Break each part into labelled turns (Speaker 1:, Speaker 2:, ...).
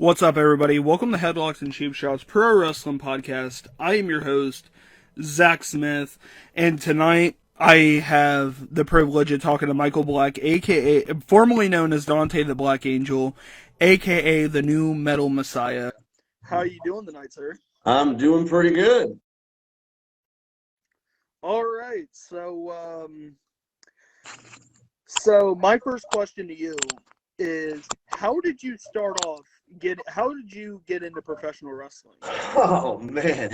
Speaker 1: What's up, everybody? Welcome to Headlocks and Cheepshots Pro Wrestling Podcast. I am your host, Zach Smith, and tonight I have the privilege of talking to Michael Black, aka formerly known as Dante the Black Angel, aka the New Metal Messiah. How are you doing tonight, sir?
Speaker 2: I'm doing pretty good.
Speaker 1: All right, so my first question to you is, how did you start off? How did you get into professional wrestling?
Speaker 2: Oh, man.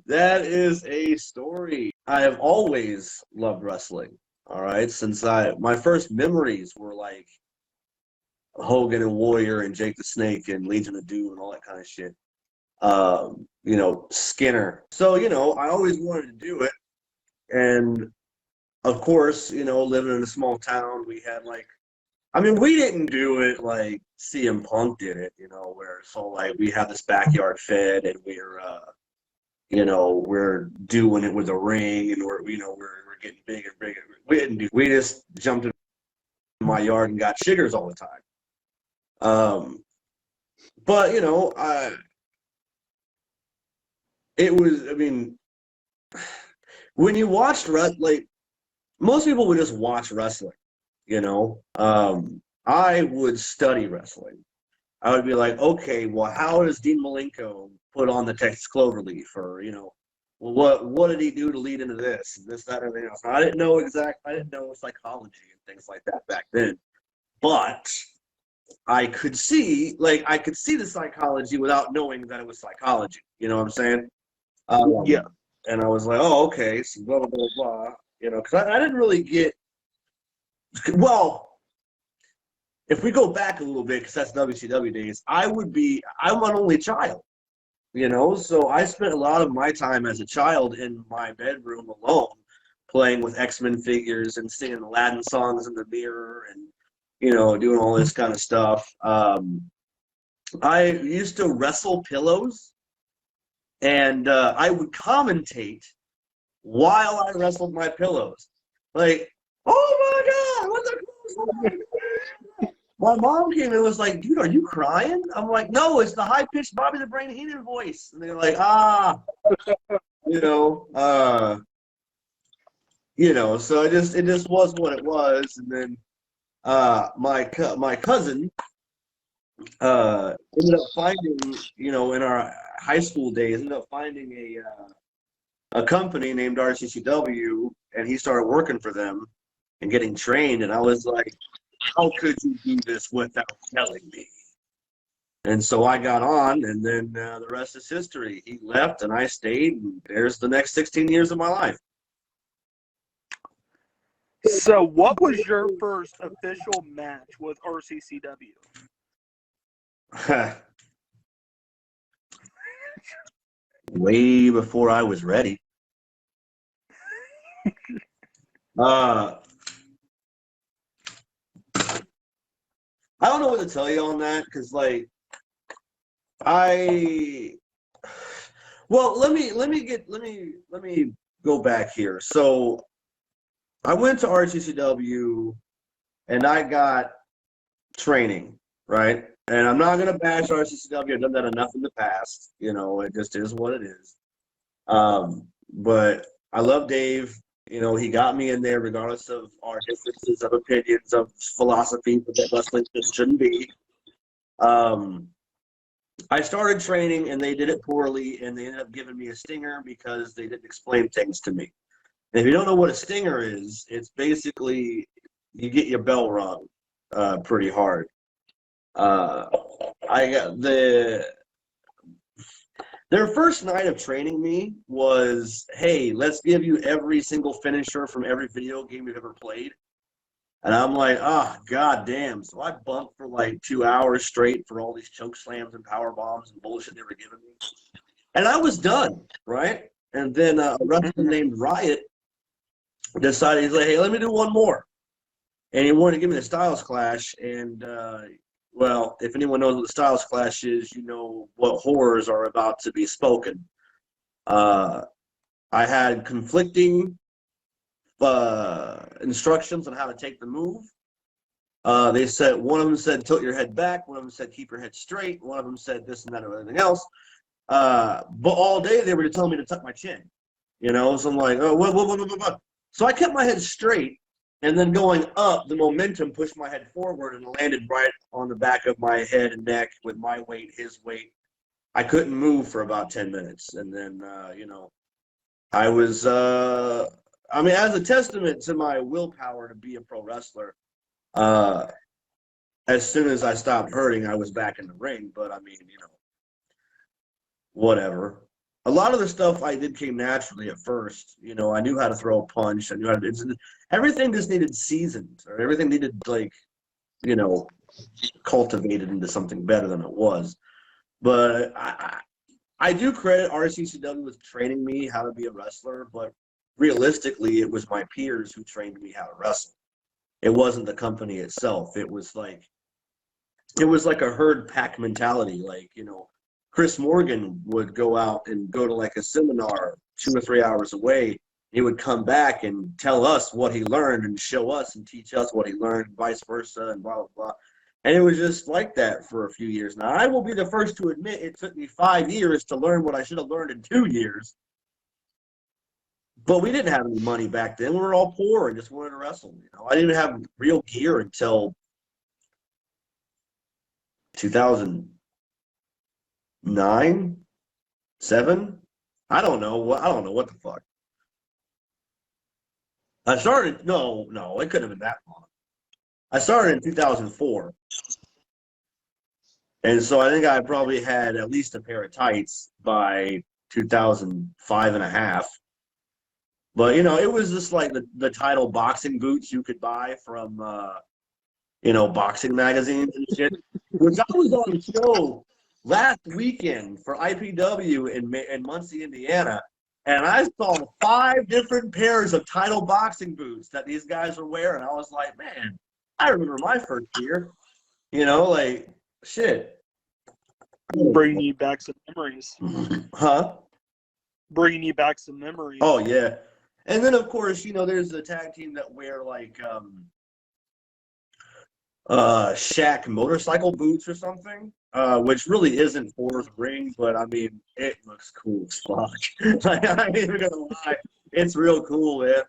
Speaker 2: That is a story. I have always loved wrestling, all right? Since my first memories were like Hogan and Warrior and Jake the Snake and Legion of Doom and all that kind of shit. Skinner. So, I always wanted to do it. And, of course, living in a small town, we had we didn't do it like CM Punk did it, we have this backyard fed and we're doing it with a ring and we're getting bigger and bigger. We didn't do. We just jumped in my yard and got shiggers all the time. But when you watched most people would just watch wrestling. I would study wrestling. I would be like, okay, well, how does Dean Malenko put on the Texas Cloverleaf? Or, what did he do to lead into this, that, and everything else? I didn't know psychology and things like that back then. But I could see the psychology without knowing that it was psychology. You know what I'm saying?
Speaker 1: Yeah.
Speaker 2: And I was like, oh, okay, so blah, blah, blah, blah. Because I didn't really get. Well, if we go back a little bit, because that's WCW days, I'm an only child, so I spent a lot of my time as a child in my bedroom alone, playing with X-Men figures and singing Aladdin songs in the mirror and, doing all this kind of stuff. I used to wrestle pillows, and I would commentate while I wrestled my pillows. Like, oh my God, what the My mom came in and was like, dude, are you crying? I'm like, no, it's the high-pitched Bobby the Brain Heenan voice. And they're like, so it just was what it was. And then my cousin ended up finding, in our high school days, ended up finding a company named RCCW, and he started working for them and getting trained, and I was like, how could you do this without telling me? And so I got on, and then the rest is history. He left, and I stayed, and there's the next 16 years of my life.
Speaker 1: So what was your first official match with RCCW?
Speaker 2: Way before I was ready. I don't know what to tell you on that, because let me go back here. So I went to RCCW and I got training, right? And I'm not gonna bash RCCW. I've done that enough in the past. It just is what it is. But I love Dave. He got me in there regardless of our differences of opinions, of philosophy, but that wrestling just shouldn't be. I started training, and they did it poorly, and they ended up giving me a stinger because they didn't explain things to me. And if you don't know what a stinger is, it's basically you get your bell rung pretty hard. Their first night of training me was, hey, let's give you every single finisher from every video game you've ever played. And I'm like, god damn. So I bumped for like 2 hours straight for all these choke slams and power bombs and bullshit they were giving me. And I was done, right? And then a wrestler named Riot decided, he's like, hey, let me do one more. And he wanted to give me the Styles Clash, and well, if anyone knows what the Styles Clash is, you know what horrors are about to be spoken. I had conflicting instructions on how to take the move. They said one of them said tilt your head back, one of them said keep your head straight, one of them said this and that and everything else. But all day they were telling me to tuck my chin, So I'm like, oh, what? So I kept my head straight, and then going up, the momentum pushed my head forward and landed right on the back of my head and neck with my weight, his weight. I couldn't move for about 10 minutes, and then I was. As a testament to my willpower to be a pro wrestler. As soon as I stopped hurting, I was back in the ring. But whatever. A lot of the stuff I did came naturally at first. I knew how to throw a punch. I knew how to. Everything just needed seasoned, or everything needed cultivated into something better than it was. But I do credit RCCW with training me how to be a wrestler. But realistically, it was my peers who trained me how to wrestle. It wasn't the company itself. It was like a herd pack mentality. Chris Morgan would go out and go to like a seminar 2 or 3 hours away. He would come back and tell us what he learned and show us and teach us what he learned, vice versa, and blah, blah, blah. And it was just like that for a few years. Now, I will be the first to admit it took me 5 years to learn what I should have learned in 2 years. But we didn't have any money back then. We were all poor and just wanted to wrestle. I didn't have real gear until 2009, 7. I don't know what the fuck. I started. No, it couldn't have been that long. I started in 2004, and so I think I probably had at least a pair of tights by 2005 and a half. But it was just like the title boxing boots you could buy from boxing magazines and shit. Which I was on the show last weekend for IPW in Muncie, Indiana, and I saw 5 different pairs of title boxing boots that these guys were wearing. I was like, man, I remember my first year. Shit.
Speaker 1: Bringing you back some memories.
Speaker 2: Huh?
Speaker 1: Bringing you back some memories.
Speaker 2: Oh, yeah. And then, of course, there's the tag team that wear, Shaq motorcycle boots or something, which really isn't for the ring, but, it looks cool as fuck. I ain't even gonna lie. It's real cool, man.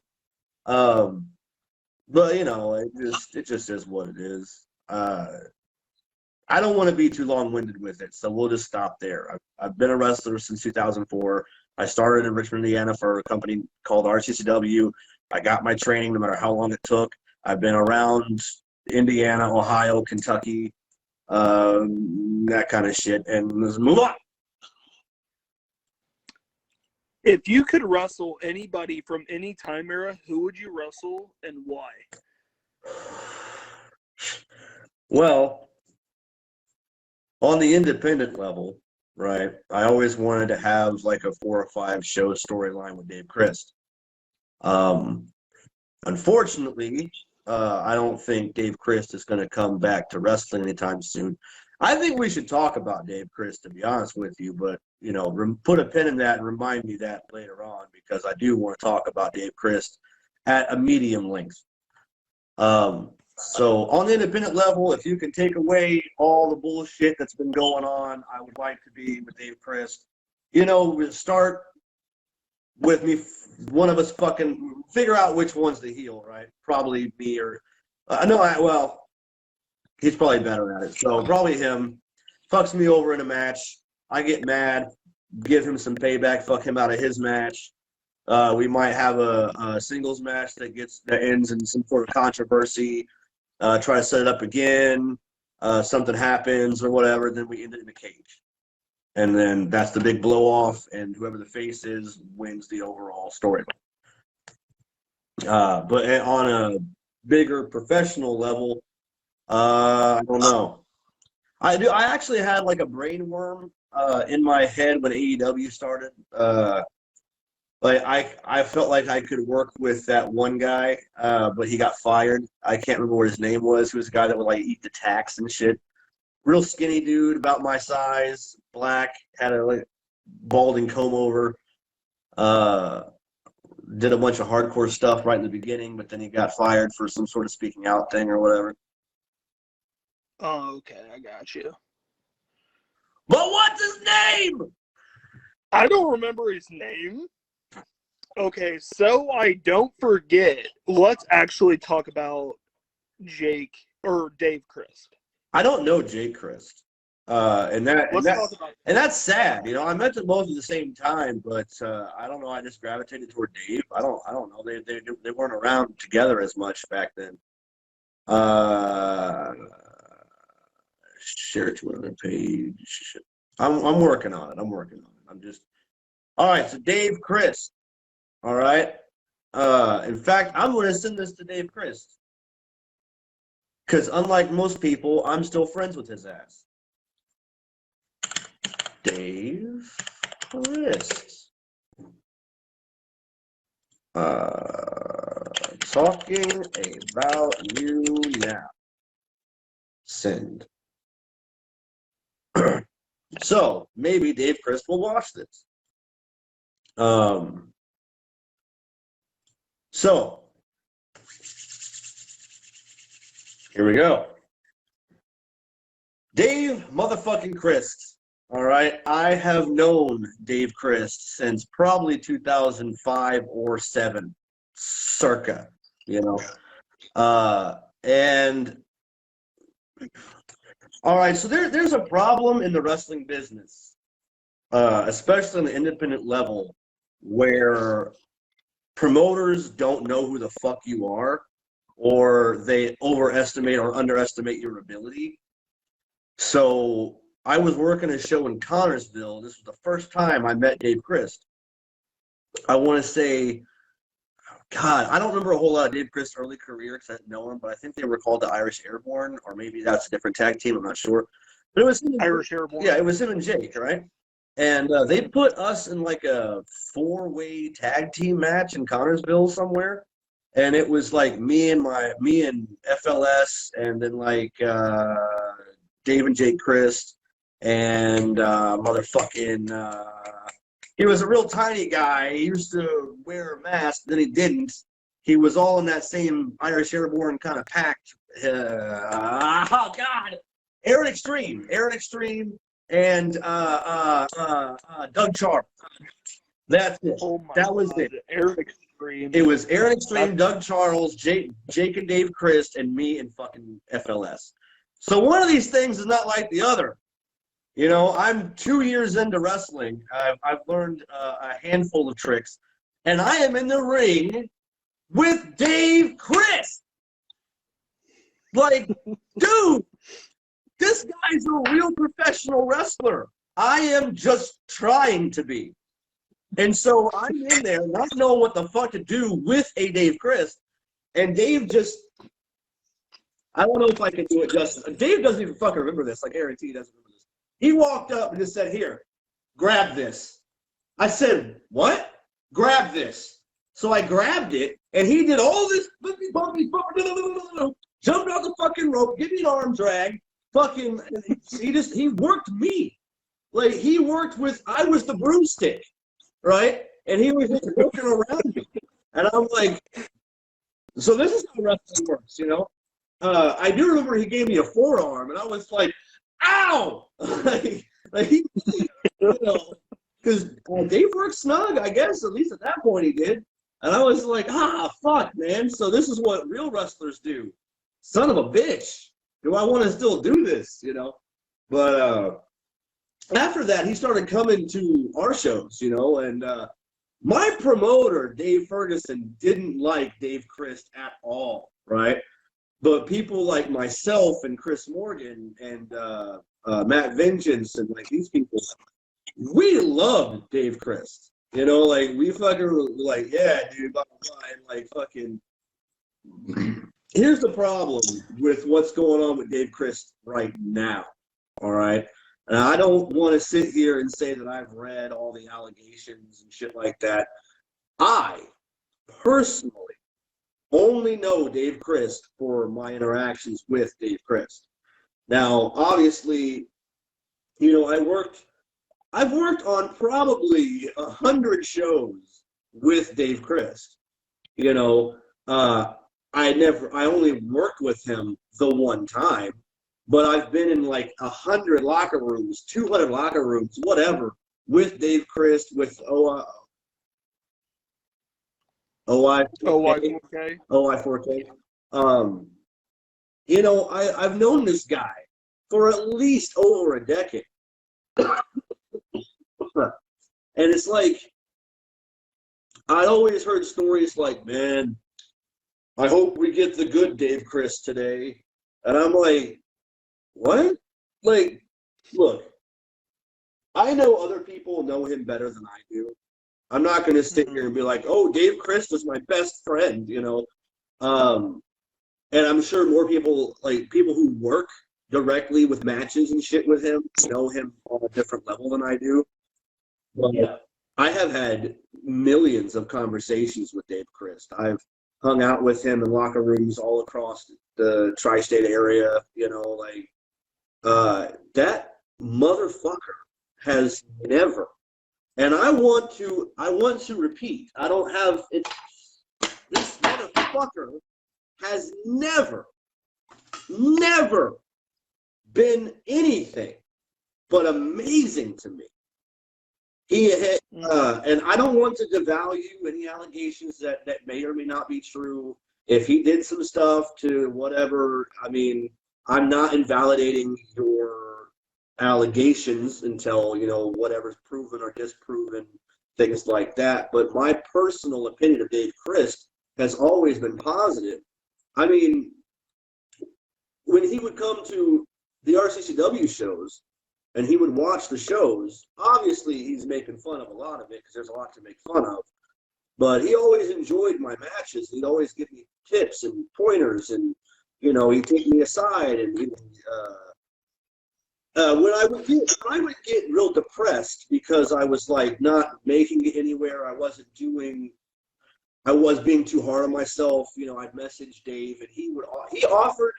Speaker 2: But, it just is what it is. I don't want to be too long-winded with it, so we'll just stop there. I've been a wrestler since 2004. I started in Richmond, Indiana for a company called RCCW. I got my training no matter how long it took. I've been around Indiana, Ohio, Kentucky, that kind of shit. And let's move on.
Speaker 1: If you could wrestle anybody from any time era, who would you wrestle and why?
Speaker 2: Well, on the independent level, right, I always wanted to have like a 4 or 5 show storyline with Dave Crist. Unfortunately, I don't think Dave Crist is going to come back to wrestling anytime soon. I think we should talk about Dave Crist, to be honest with you, but, put a pin in that and remind me that later on, because I do want to talk about Dave Crist at a medium length. So on the independent level, if you can take away all the bullshit that's been going on, I would like to be with Dave Crist. We'll start with me, one of us fucking figure out which one's the heel, right? Probably me or he's probably better at it. So probably him. Fucks me over in a match. I get mad, give him some payback, fuck him out of his match. We might have a singles match that ends in some sort of controversy. Try to set it up again. Something happens or whatever, then we end it in a cage. And then that's the big blow off, and whoever the face is wins the overall storyline. But on a bigger professional level, I don't know. I actually had like a brain worm in my head when AEW started. I felt like I could work with that one guy, but he got fired. I can't remember what his name was. He was a guy that would eat the tax and shit. Real skinny dude, about my size, black, had a balding comb over. Did a bunch of hardcore stuff right in the beginning, but then he got fired for some sort of speaking out thing or whatever.
Speaker 1: Oh, okay, I got you.
Speaker 2: But what's his name?
Speaker 1: I don't remember his name. Okay, so I don't forget, let's actually talk about Dave Crist.
Speaker 2: I don't know Jake Crist. And that's sad. You know, I met them both at the same time, but I don't know. I just gravitated toward Dave. I don't know. They weren't around together as much back then. Share to another page. I'm working on it. I'm just all right. So Dave Crist. All right. In fact, I'm going to send this to Dave Crist because unlike most people, I'm still friends with his ass. Dave Crist. Talking about you now. Send. So maybe Dave Crist will watch this. So here we go. Dave motherfucking Crist. All right. I have known Dave Crist since probably 2005 or 7, circa, you know. And all right, so there's a problem in the wrestling business, especially on the independent level, where promoters don't know who the fuck you are, or they overestimate or underestimate your ability. So I was working a show in Connorsville. This was the first time I met Dave Crist. I want to say, God, I don't remember a whole lot of Dave Crist's early career because I didn't know him, but I think they were called the Irish Airborne, or maybe that's a different tag team. I'm not sure. But it was
Speaker 1: Irish Airborne.
Speaker 2: Yeah, it was him and Jake, right? And they put us in like a 4-way tag team match in Connorsville somewhere, and it was like me and FLS, and then like Dave and Jake Crist, and motherfucking. He was a real tiny guy. He used to wear a mask, then he didn't. He was all in that same Irish Airborne kind of packed. Oh God, Aaron Extreme, and Doug Charles. That's it.
Speaker 1: Oh
Speaker 2: that was it.
Speaker 1: Aaron Extreme.
Speaker 2: It was Aaron Extreme, Doug Charles, Jake and Dave Crist, and me and fucking FLS. So one of these things is not like the other. You know, I'm 2 years into wrestling. I've learned a handful of tricks, and I am in the ring with Dave Crist. Like, dude, this guy's a real professional wrestler. I am just trying to be. And so I'm in there not knowing what the fuck to do with a Dave Crist, and Dave just, I don't know if I can do it justice. Dave doesn't even fucking remember this, like Aaron T doesn't remember this. He walked up and just said, "Here, grab this." I said, "What?" "Grab this." So I grabbed it, and he did all this, jumped out the fucking rope, give me an arm drag, fucking, he worked me. Like, he worked with, I was the broomstick, right? And he was just working around me. And I'm like, so this is how wrestling works, you know? I do remember he gave me a forearm, and I was like, ow! like he, you know, because Dave worked snug, I guess, at least at that point he did. And I was like, fuck, man. So this is what real wrestlers do. Son of a bitch. Do I want to still do this, you know? But after that, he started coming to our shows, you know, and my promoter, Dave Ferguson, didn't like Dave Crist at all, right? But people like myself and Chris Morgan and Matt Vengeance and like these people, we loved Dave Crist. You know, like we fucking were like, yeah, dude, blah, blah, blah, and like fucking. Here's the problem with what's going on with Dave Crist right now. All right. And I don't want to sit here and say that I've read all the allegations and shit like that. I personally only know Dave Crist for my interactions with Dave Crist. Now, obviously, you know, I've worked on probably 100 shows with Dave Crist. You know, I only worked with him the one time, but I've been in like 100 locker rooms, 200 locker rooms, whatever, with Dave Crist, with OI4K. You know, I've known this guy for at least over a decade. And it's like, I'd always heard stories like, man, I hope we get the good Dave Crist today. And I'm like, what? Like, look, I know other people know him better than I do. I'm not going to sit here and be like, oh, Dave Crist is my best friend, you know. And I'm sure more people, like people who work directly with matches and shit with him, know him on a different level than I do. But yeah, I have had millions of conversations with Dave Crist. I've hung out with him in locker rooms all across the tri-state area, you know, like that motherfucker has never, and I want to repeat, I don't have it, this motherfucker has never been anything but amazing to me. He had, and I don't want to devalue any allegations that may or may not be true. If he did some stuff to whatever, I mean, I'm not invalidating your allegations until, you know, whatever's proven or disproven, things like that. But my personal opinion of Dave Crist has always been positive. I mean, when he would come to the RCCW shows and he would watch the shows, obviously he's making fun of a lot of it because there's a lot to make fun of. But he always enjoyed my matches. He'd always give me tips and pointers, and, you know, he'd take me aside. And when I would get real depressed because I was like not making it anywhere, I was being too hard on myself. You know, I'd message Dave, and he offered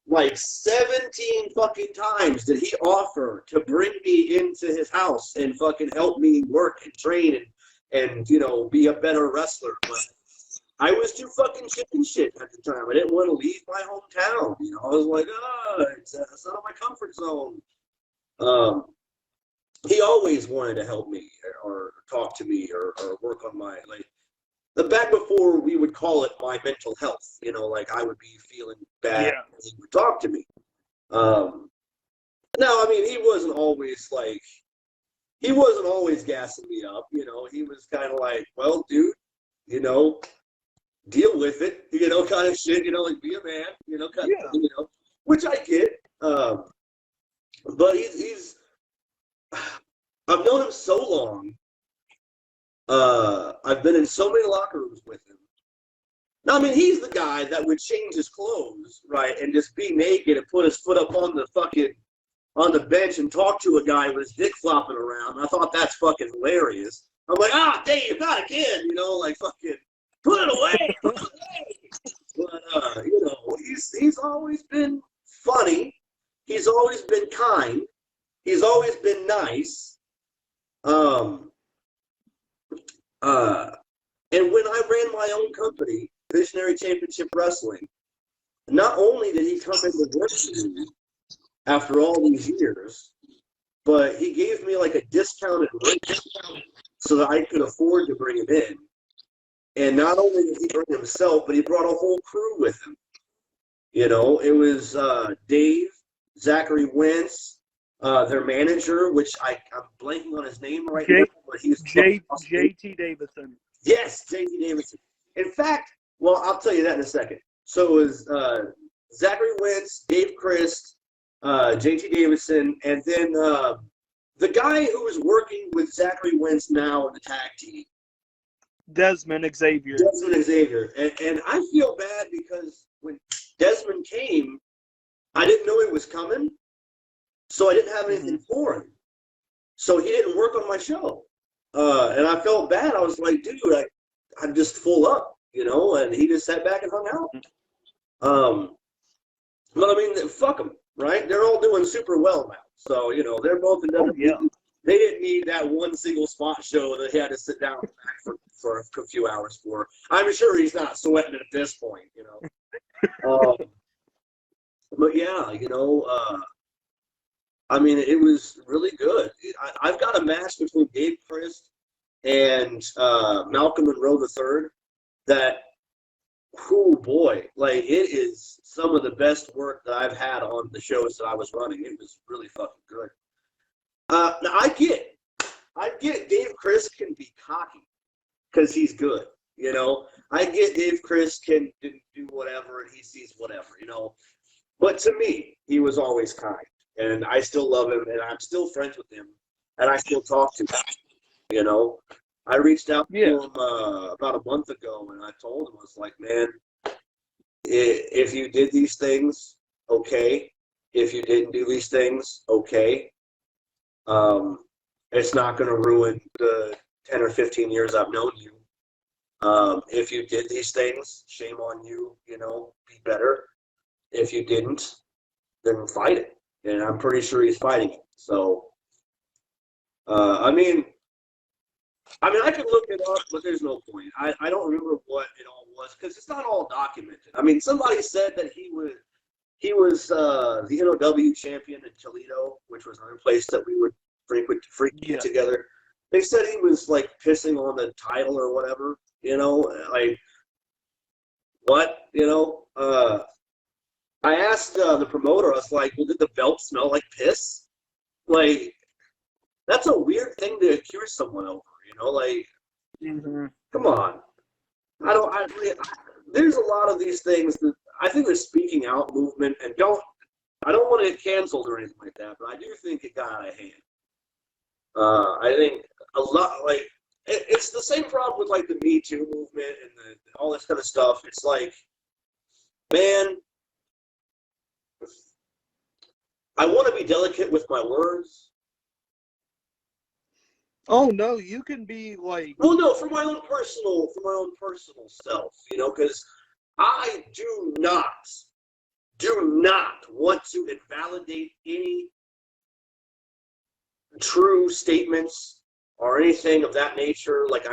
Speaker 2: like 17 fucking times did he offer to bring me into his house and fucking help me work and train and you know, be a better wrestler. But I was too fucking chicken shit at the time. I didn't want to leave my hometown. You know, I was like, it's out of my comfort zone. He always wanted to help me or talk to me or work on my, like, the back before we would call it my mental health, you know, like I would be feeling bad and he would talk to me. No, I mean, he wasn't always gassing me up, you know. He was kind of like, well, dude, you know, deal with it, you know, kind of shit, you know, like be a man, you know, kind of, you know, which I get. But he's I've known him so long. I've been in so many locker rooms with him. Now, I mean, he's the guy that would change his clothes, right, and just be naked and put his foot up on the bench and talk to a guy with his dick flopping around. I thought that's fucking hilarious. I'm like, Dave, not again, you know, like fucking put it away, put it away. But you know, he's always been funny. He's always been kind. He's always been nice. And when I ran my own company, Visionary Championship Wrestling, not only did he come in and work for me after all these years, but he gave me like a discounted rate so that I could afford to bring him in. And not only did he bring himself, but he brought a whole crew with him. You know, it was Dave, Zachery Wentz, their manager, which I'm blanking on his name right now, but he's
Speaker 1: JT Davidson.
Speaker 2: Yes, JT Davidson. In fact, well, I'll tell you that in a second. So it was Zachery Wentz, Dave Crist, JT Davidson, and then the guy who is working with Zachery Wentz now in the tag team,
Speaker 1: Desmond Xavier.
Speaker 2: And I feel bad because when Desmond came, I didn't know he was coming, so I didn't have anything for him. So he didn't work on my show. And I felt bad. I was like, dude, I'm just full up, you know, and he just sat back and hung out. But I mean, fuck them, right? They're all doing super well now. So, you know, they're both in WWE. They didn't need that one single spot show that he had to sit down for a few hours for. I'm sure he's not sweating at this point, you know. But yeah, I mean, it was really good. I've got a match between Dave Crist and Malcolm Monroe III that, oh boy, like it is some of the best work that I've had on the shows that I was running. It was really fucking good. Now I get Dave Crist can be cocky because he's good. I get Dave Crist can do whatever and he sees whatever. But to me, he was always kind, and I still love him, and I'm still friends with him, and I still talk to him. I reached out to him about a month ago, and I told him, I was like, man, if you did these things, okay. If you didn't do these things, okay. It's not going to ruin the 10 or 15 years I've known you. If you did these things, shame on you, be better. If you didn't, then fight it. And I'm pretty sure he's fighting it. So, I mean, I can look it up, but there's no point. I don't remember what it all was because it's not all documented. I mean, somebody said that he was the NOW champion in Toledo, which was another place that we would frequent together. They said he was like pissing on the title or whatever, like what, I asked the promoter, I was like, well, did the belt smell like piss? Like, that's a weird thing to accuse someone over, like, come on. There's a lot of these things that I think the speaking out movement, and I don't want to get canceled or anything like that, but I do think it got out of hand. I think a lot, like, it's the same problem with, like, the Me Too movement and all this kind of stuff. It's like, man, I want to be delicate with my words.
Speaker 1: Oh no, you can be like.
Speaker 2: Well, no, for my own personal self, because I do not want to invalidate any true statements or anything of that nature. Like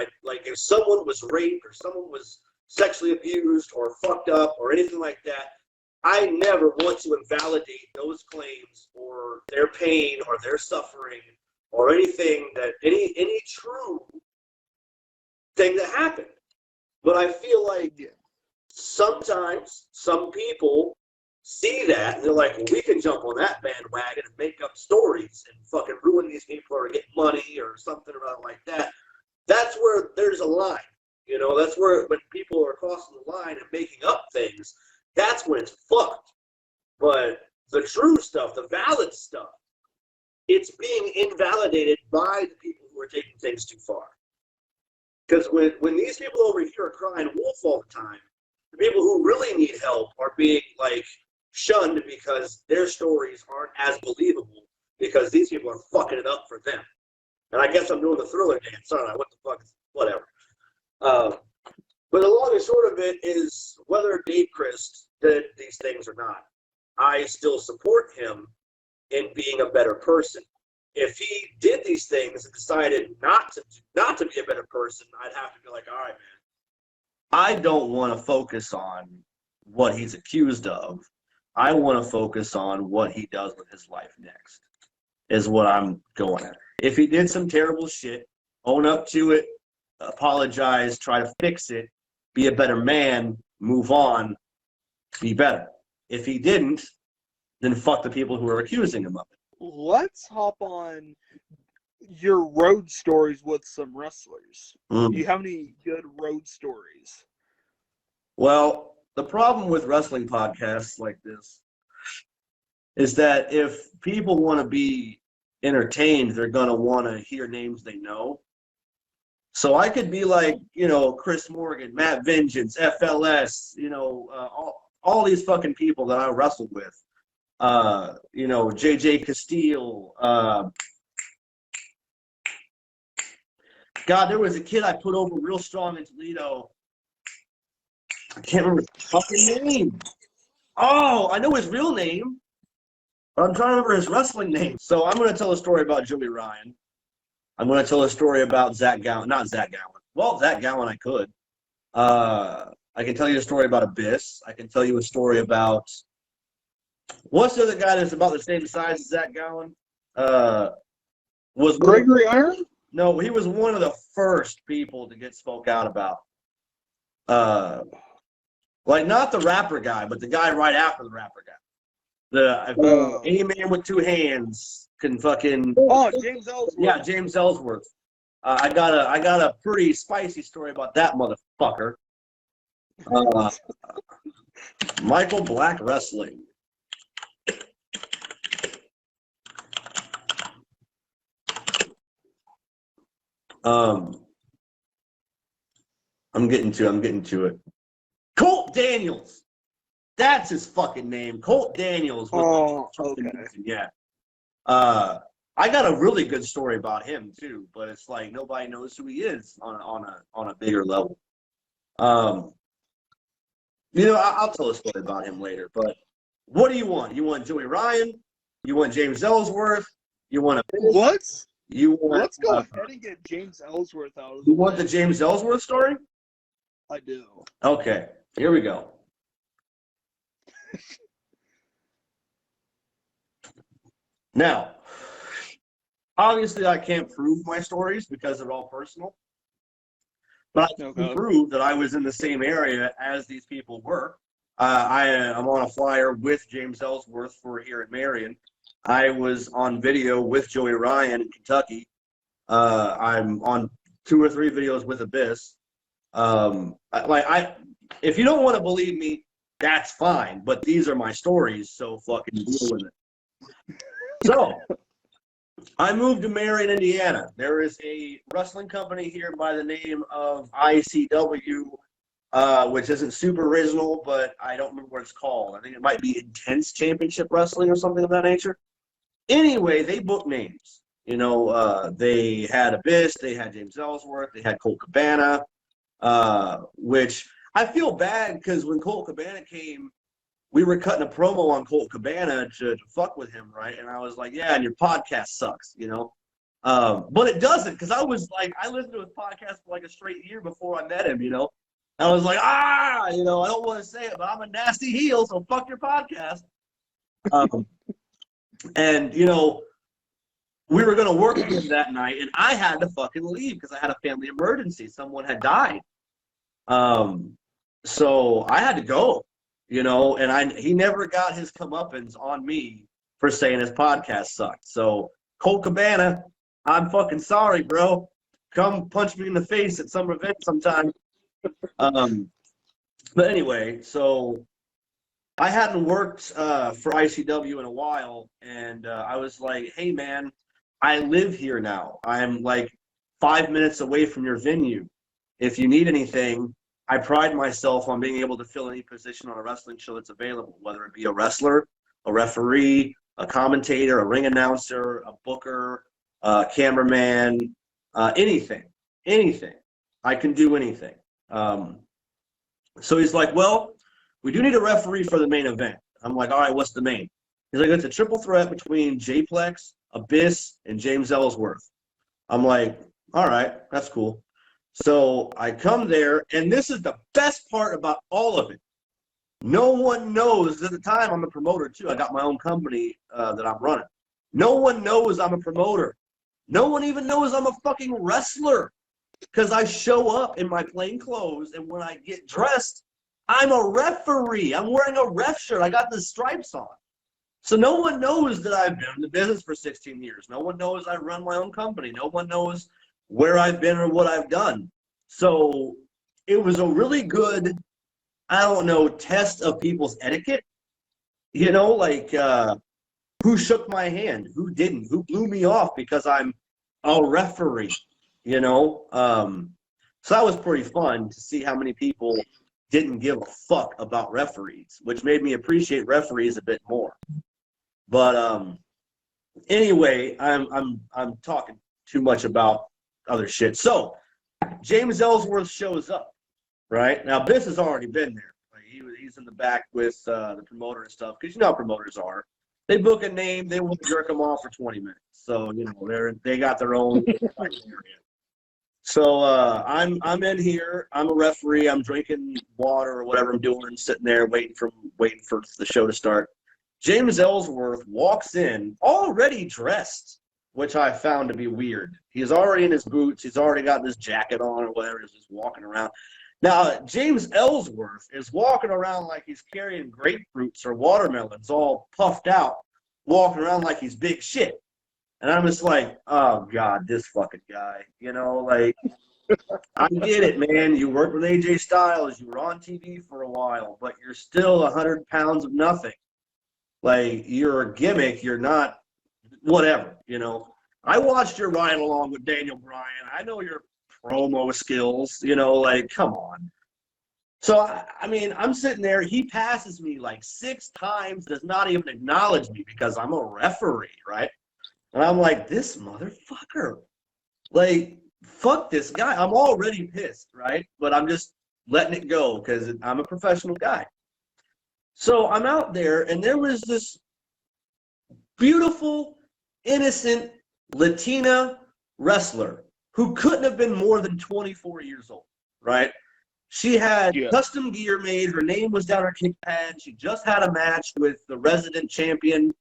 Speaker 2: if someone was raped or someone was sexually abused or fucked up or anything like that, I never want to invalidate those claims or their pain or their suffering or anything that any true thing that happened. But I feel like sometimes some people see that and they're like, well, we can jump on that bandwagon and make up stories and fucking ruin these people or get money or something or other like that. That's where there's a line. That's where when people are crossing the line and making up things, that's when it's fucked. But the true stuff, the valid stuff, it's being invalidated by the people who are taking things too far. Because when these people over here are crying wolf all the time, the people who really need help are being, like, shunned because their stories aren't as believable because these people are fucking it up for them. And I guess I'm doing the Thriller dance, aren't I? What the fuck is, whatever. But the long and short of it is whether Dave Crist did these things or not, I still support him in being a better person. If he did these things and decided not to be a better person, I'd have to be like, all right, man, I don't want to focus on what he's accused of. I want to focus on what he does with his life next, is what I'm going at. If he did some terrible shit, own up to it, apologize, try to fix it, be a better man, move on, be better. If he didn't, then fuck the people who are accusing him of it.
Speaker 1: Let's hop on your road stories with some wrestlers. Do you have any good road stories?
Speaker 2: Well, the problem with wrestling podcasts like this is that if people want to be entertained, they're going to want to hear names they know. So I could be like, Chris Morgan, Matt Vengeance, FLS, all these fucking people that I wrestled with. JJ Castile. God, there was a kid I put over real strong in Toledo. I can't remember his fucking name. Oh, I know his real name. I'm trying to remember his wrestling name. So I'm going to tell a story about Joey Ryan. I'm going to tell a story about Zach Gowen. Not Zach Gowen. Well, Zach Gowen I could. I can tell you a story about Abyss. I can tell you a story about What's the other guy that's about the same size as Zach Gowen? Was
Speaker 1: Gregory Iron?
Speaker 2: No, he was one of the first people to get spoke out about. Like not the rapper guy, but the guy right after the rapper guy. Any man with two hands can fucking.
Speaker 1: Oh, James Elsworth.
Speaker 2: Yeah, James Elsworth. I got a pretty spicy story about that motherfucker. Michael Black Wrestling. I'm getting to it. Colt Daniels. That's his fucking name. Colt Daniels.
Speaker 1: Oh, okay.
Speaker 2: Yeah. I got a really good story about him too, but it's like nobody knows who he is on a bigger level. I'll tell a story about him later. But what do you want? You want Joey Ryan? You want James Ellsworth? You want
Speaker 1: what?
Speaker 2: Let's
Speaker 1: go ahead and get James Ellsworth out of the
Speaker 2: You want the James Ellsworth story?
Speaker 1: I do.
Speaker 2: Okay, here we go. Now, obviously, I can't prove my stories because they're all personal. But I can prove that I was in the same area as these people were. I'm on a flyer with James Ellsworth for here in Marion. I was on video with Joey Ryan in Kentucky. I'm on 2 or 3 videos with Abyss. If you don't want to believe me, that's fine. But these are my stories, so fucking deal with it. So, I moved to Marion, Indiana. There is a wrestling company here by the name of ICW, which isn't super original, but I don't remember what it's called. I think it might be Intense Championship Wrestling or something of that nature. Anyway, they book names. They had Abyss, they had James Ellsworth, they had Colt Cabana, which I feel bad because when Colt Cabana came, we were cutting a promo on Colt Cabana to fuck with him, right? And I was like, yeah, and your podcast sucks, But it doesn't, because I listened to his podcast for like a straight year before I met him, I was like, I don't want to say it, but I'm a nasty heel, so fuck your podcast. And, we were going to work with him that night, and I had to fucking leave because I had a family emergency. Someone had died. So I had to go. And he never got his comeuppance on me for saying his podcast sucked. So, Colt Cabana, I'm fucking sorry, bro. Come punch me in the face at some event sometime. But anyway, so I hadn't worked for ICW in a while, and I was like, hey, man, I live here now. I'm like 5 minutes away from your venue. If you need anything, I pride myself on being able to fill any position on a wrestling show that's available, whether it be a wrestler, a referee, a commentator, a ring announcer, a booker, a cameraman, anything. I can do anything. So he's like, well, we do need a referee for the main event. I'm like, all right, what's the main? He's like, it's a triple threat between J-Plex, Abyss, and James Ellsworth. I'm like, all right, that's cool. So I come there, and this is the best part about all of it. No one knows. At the time, I'm a promoter, too. I got my own company that I'm running. No one knows I'm a promoter. No one even knows I'm a fucking wrestler because I show up in my plain clothes, and when I get dressed, I'm a referee. I'm wearing a ref shirt. I got the stripes on. So no one knows that I've been in the business for 16 years. No one knows I run my own company. No one knows where I've been or what I've done. So it was a really good, test of people's etiquette. Who shook my hand, who didn't, who blew me off because I'm a referee, So that was pretty fun to see how many people didn't give a fuck about referees, which made me appreciate referees a bit more. But anyway, I'm talking too much about other shit. So James Ellsworth shows up, right? Now Biss has already been there. He's in the back with the promoter and stuff, because you know how promoters are. They book a name, they will jerk them off for 20 minutes. So they got their own area. So I'm in here. I'm a referee. I'm drinking water or whatever I'm doing, sitting there waiting for the show to start. James Ellsworth walks in already dressed, which I found to be weird. He's already in his boots. He's already got this jacket on or whatever. He's just walking around. Now, James Ellsworth is walking around like he's carrying grapefruits or watermelons all puffed out, walking around like he's big shit. And I'm just like, oh, God, this fucking guy. You know, like, I get it, man. You worked with AJ Styles. You were on TV for a while, but you're still 100 pounds of nothing. Like, you're a gimmick. You're not whatever, you know. I watched your ride along with Daniel Bryan. I know your promo skills, you know, like, come on. So, I mean, I'm sitting there. He passes me like 6 times, does not even acknowledge me because I'm a referee, right? And I'm like, this motherfucker. Like, fuck this guy. I'm already pissed, right? But I'm just letting it go because I'm a professional guy. So I'm out there, and there was this beautiful, innocent Latina wrestler who couldn't have been more than 24 years old, right? She had custom gear made. Her name was down her kick pad. She just had a match with the resident champion,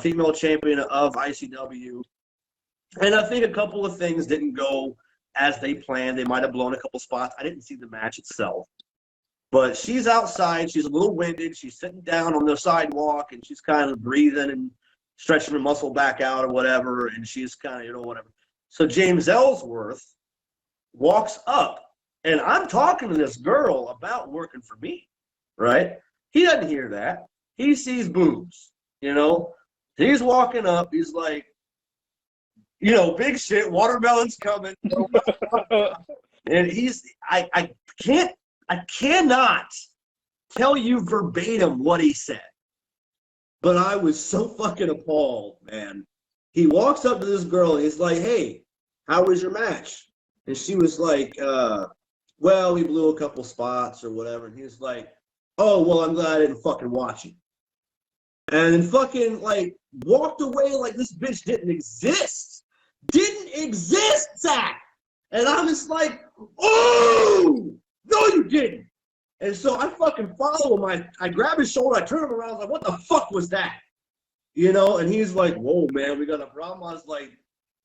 Speaker 2: female champion of ICW. And I think a couple of things didn't go as they planned. They might have blown a couple spots. I didn't see the match itself. But she's outside. She's a little winded. She's sitting down on the sidewalk, and she's kind of breathing and stretching her muscle back out or whatever. And she's kind of, you know, whatever. So James Ellsworth walks up, and I'm talking to this girl about working for me, right? He doesn't hear that. He sees boobs, you know. He's walking up. He's like, you know, big shit, watermelon's coming. And I cannot tell you verbatim what he said. But I was so fucking appalled, man. He walks up to this girl and he's like, hey, how was your match? And she was like, well, we blew a couple spots or whatever. And he's like, oh, well, I'm glad I didn't fucking watch it. And then fucking, like, walked away like this bitch didn't exist. Didn't exist, Zach. And I'm just like, oh, no, you didn't. And so I fucking follow him. I grab his shoulder. I turn him around. I was like, what the fuck was that? You know, and he's like, whoa, man, we got a problem. I was like,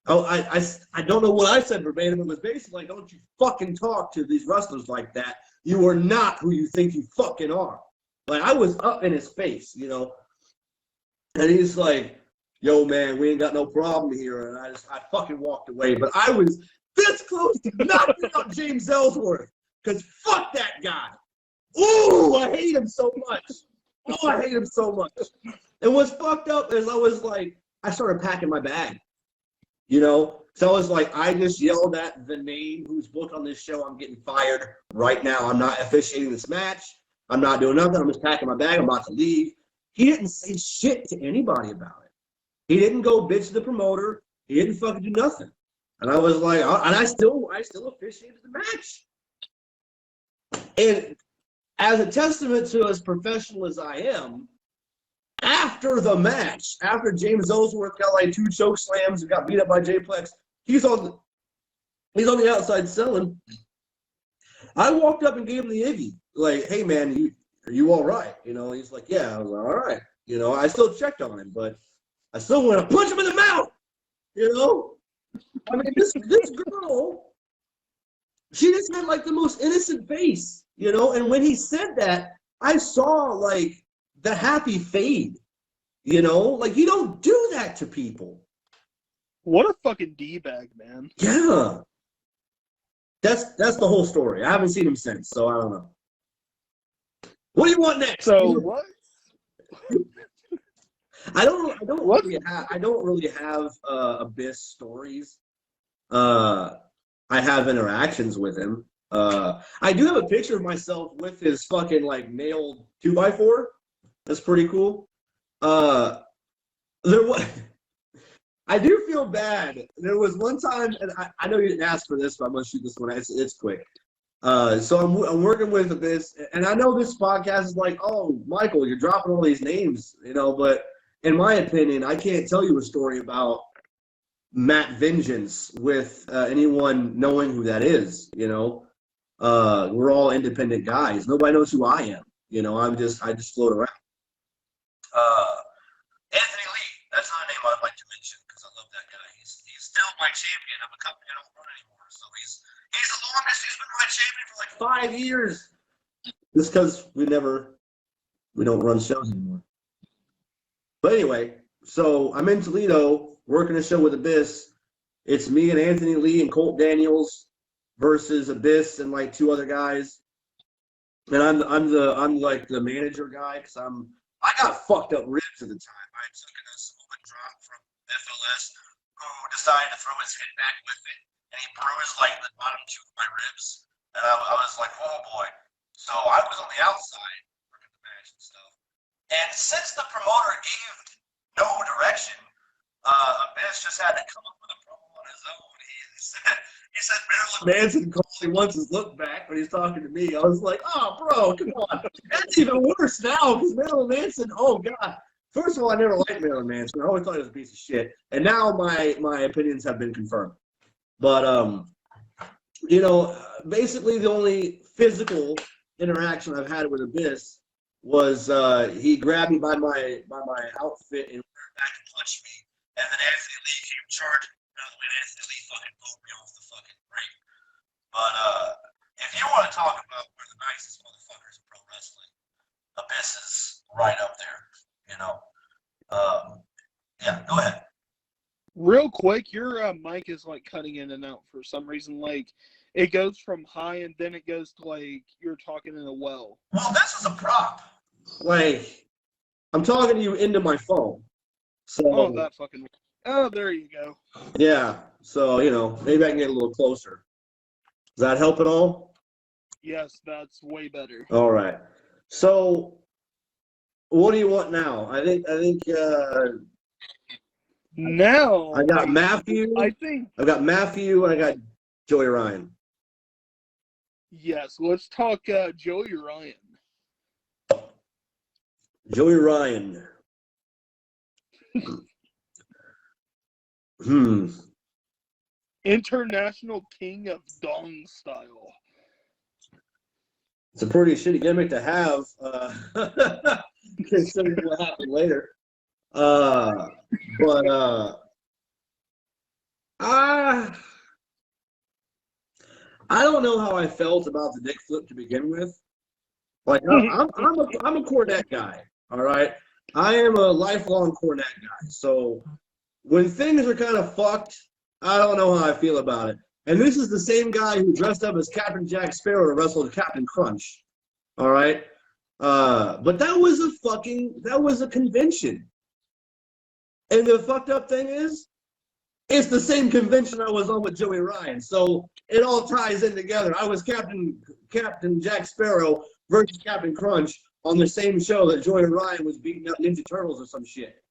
Speaker 2: oh, I don't know what I said verbatim. It was basically like, don't you fucking talk to these wrestlers like that. You are not who you think you fucking are. Like, I was up in his face, you know. And he's like, yo, man, we ain't got no problem here. And I fucking walked away. But I was this close to knocking out James Ellsworth. Because fuck that guy. Ooh, I hate him so much. Oh, I hate him so much. And what's fucked up is I started packing my bag. You know? So I was like, I just yelled at the name who's booked on this show. I'm getting fired right now. I'm not officiating this match. I'm not doing nothing. I'm just packing my bag. I'm about to leave. He didn't say shit to anybody about it. He didn't go bitch to the promoter. He didn't fucking do nothing. And I was like, and I still officiated the match. And as a testament to as professional as I am, after the match, after James Ellsworth got like 2 choke slams and got beat up by J-Plex, he's on the outside selling. I walked up and gave him the Iggy. Like, hey man, are you all right? You know, he's like, yeah. I was like, all right. You know, I still checked on him, but I still want to punch him in the mouth. You know? I mean, this girl, she just had like the most innocent face, you know? And when he said that, I saw like the happy fade, you know? Like, you don't do that to people.
Speaker 1: What a fucking D-bag, man.
Speaker 2: Yeah. That's the whole story. I haven't seen him since, so I don't know. What do you want next?
Speaker 1: So what?
Speaker 2: I don't really have Abyss stories. I have interactions with him. I do have a picture of myself with his fucking like nailed 2x4. That's pretty cool. I do feel bad. There was one time, and I know you didn't ask for this, but I'm gonna shoot this one. It's quick. So I'm working with Abyss, and I know this podcast is like, oh, Michael, you're dropping all these names, you know, but in my opinion, I can't tell you a story about Matt Vengeance with anyone knowing who that is, you know. We're all independent guys. Nobody knows who I am, you know. I just float around. champion of a company I don't run anymore. So he's the longest. He's been my champion for like 5 years. Just because we don't run shows anymore. But anyway, so I'm in Toledo working a show with Abyss. It's me and Anthony Lee and Colt Daniels versus Abyss and like 2 other guys. And I'm like the manager guy because I got fucked up ribs at the time. I took a smoke drop from FLS who decided to throw his head back with it, and he bruised like the bottom 2 of my ribs. And I was like, oh boy. So I was on the outside working the match and stuff. And since the promoter gave no direction, Abyss just had to come up with a promo on his own. He said Marilyn Manson calls he wants his look back when he's talking to me. I was like, oh, bro, come on. That's even worse now because Marilyn Manson, oh, God. First of all, I never liked Marilyn Manson. I always thought he was a piece of shit. And now my opinions have been confirmed. But, basically the only physical interaction I've had with Abyss was he grabbed me by my outfit and went back and punched me. And then Anthony Lee came charging. And Anthony Lee fucking pulled me off the fucking ring. But if you want to talk about one of the nicest motherfuckers in pro wrestling, Abyss is right up there. Yeah, go ahead.
Speaker 1: Real quick, your mic is like cutting in and out for some reason. Like it goes from high and then it goes to like you're talking in a well.
Speaker 2: Well, this is a prop. Like I'm talking to you into my phone. So
Speaker 1: that fucking. Oh, there you go.
Speaker 2: Yeah. So, maybe I can get a little closer. Does that help at all?
Speaker 1: Yes, that's way better.
Speaker 2: All right. So, what do you want now? I think
Speaker 1: now
Speaker 2: I got Matthew. I've got Matthew and I got Joey Ryan.
Speaker 1: Yes, let's talk Joey Ryan.
Speaker 2: Joey Ryan.
Speaker 1: International King of Dong Style.
Speaker 2: It's a pretty shitty gimmick to have, considering what happened later. I don't know how I felt about the dick flip to begin with. Like I'm a Cornette guy. All right, I am a lifelong Cornette guy. So when things are kind of fucked, I don't know how I feel about it. And this is the same guy who dressed up as Captain Jack Sparrow to wrestle Captain Crunch. All right, but that was a convention. And the fucked up thing is, it's the same convention I was on with Joey Ryan. So it all ties in together. I was Captain Jack Sparrow versus Captain Crunch on the same show that Joey Ryan was beating up Ninja Turtles or some shit.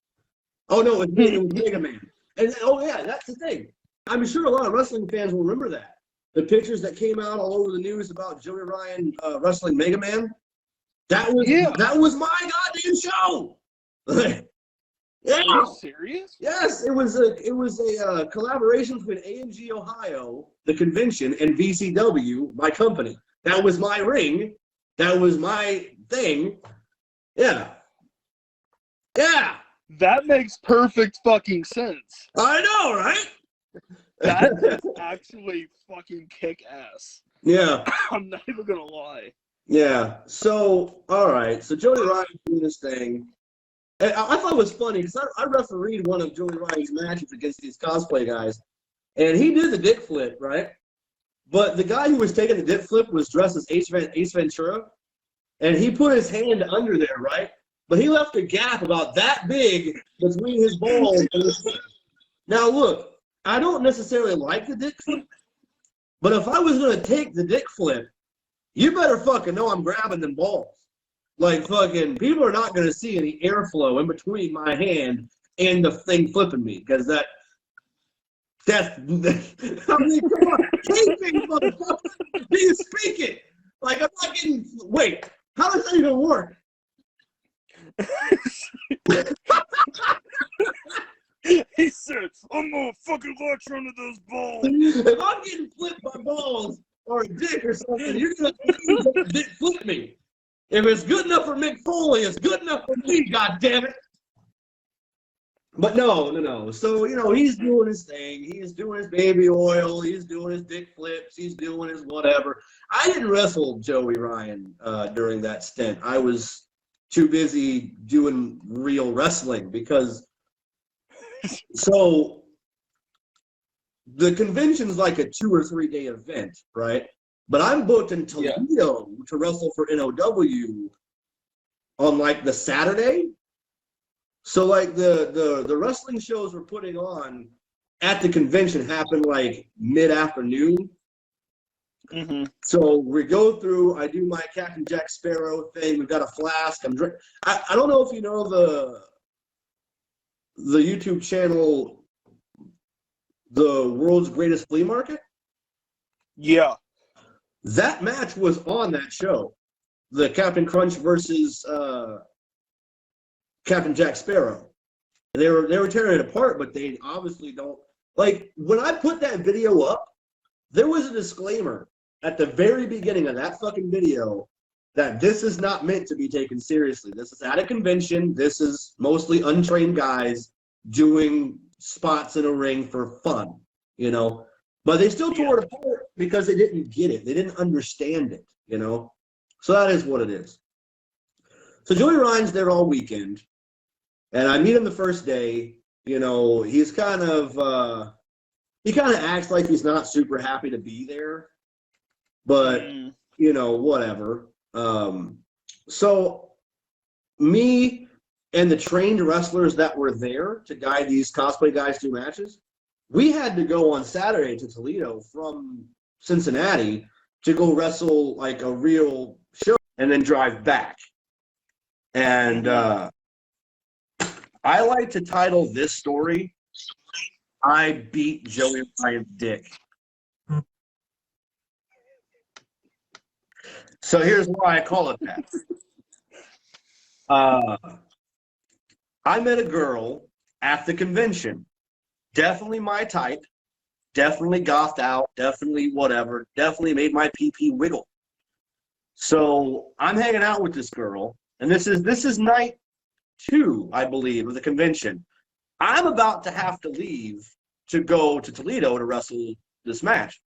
Speaker 2: Oh, no, it was Mega Man. And, yeah, that's the thing. I'm sure a lot of wrestling fans will remember that. The pictures that came out all over the news about Joey Ryan wrestling Mega Man, that was my goddamn show. Yeah.
Speaker 1: Are you serious?
Speaker 2: Yes, it was a collaboration between A&G Ohio, the convention, and VCW, my company. That was my ring. That was my thing. Yeah. Yeah.
Speaker 1: That makes perfect fucking sense.
Speaker 2: I know, right?
Speaker 1: That's actually fucking kick ass.
Speaker 2: Yeah.
Speaker 1: I'm not even gonna lie.
Speaker 2: Yeah. So, all right. So Joey Ryan's doing this thing. And I thought it was funny because I refereed one of Joey Ryan's matches against these cosplay guys, and he did the dick flip, right? But the guy who was taking the dick flip was dressed as Ace Ventura, and he put his hand under there, right? But he left a gap about that big between his balls and his feet. Now, look, I don't necessarily like the dick flip, but if I was going to take the dick flip, you better fucking know I'm grabbing them balls. Like, fucking, people are not going to see any airflow in between my hand and the thing flipping me, because that's, I mean, come on, taping, motherfucker, do you speak it? Like, I'm not getting, wait, how does that even work?
Speaker 1: He said, I'm gonna fucking latch onto those balls.
Speaker 2: If I'm getting flipped by balls or a dick or something, you're going to dick flip me. If it's good enough for Mick Foley, it's good enough for me, goddammit. But no. So, he's doing his thing. He's doing his baby oil. He's doing his dick flips. He's doing his whatever. I didn't wrestle Joey Ryan during that stint. I was too busy doing real wrestling because so the convention's like a 2 or 3 day event, right? But I'm booked in Toledo to wrestle for NOW on like the Saturday. So like the wrestling shows we're putting on at the convention happen like mid-afternoon.
Speaker 1: Mm-hmm.
Speaker 2: So we go through, I do my Captain Jack Sparrow thing. We've got a flask. I don't know if you know the YouTube channel, The World's Greatest Flea Market.
Speaker 1: Yeah.
Speaker 2: That match was on that show. The Captain Crunch versus Captain Jack Sparrow. They were tearing it apart, but they obviously don't like when I put that video up, there was a disclaimer at the very beginning of that fucking video that this is not meant to be taken seriously. This is at a convention. This is mostly untrained guys doing spots in a ring for fun, But they still tore it apart because they didn't get it. They didn't understand it, So that is what it is. So Joey Ryan's there all weekend, and I meet him the first day. He's kind of he kind of acts like he's not super happy to be there, but whatever. So me and the trained wrestlers that were there to guide these cosplay guys through matches, we had to go on Saturday to Toledo from Cincinnati to go wrestle like a real show and then drive back. And I like to title this story, I Beat Joey Ryan's Dick. So here's why I call it that. I met a girl at the convention. Definitely my type. Definitely gothed out. Definitely whatever. Definitely made my pee-pee wiggle. So I'm hanging out with this girl, and this is night 2, I believe, of the convention. I'm about to have to leave to go to Toledo to wrestle this match.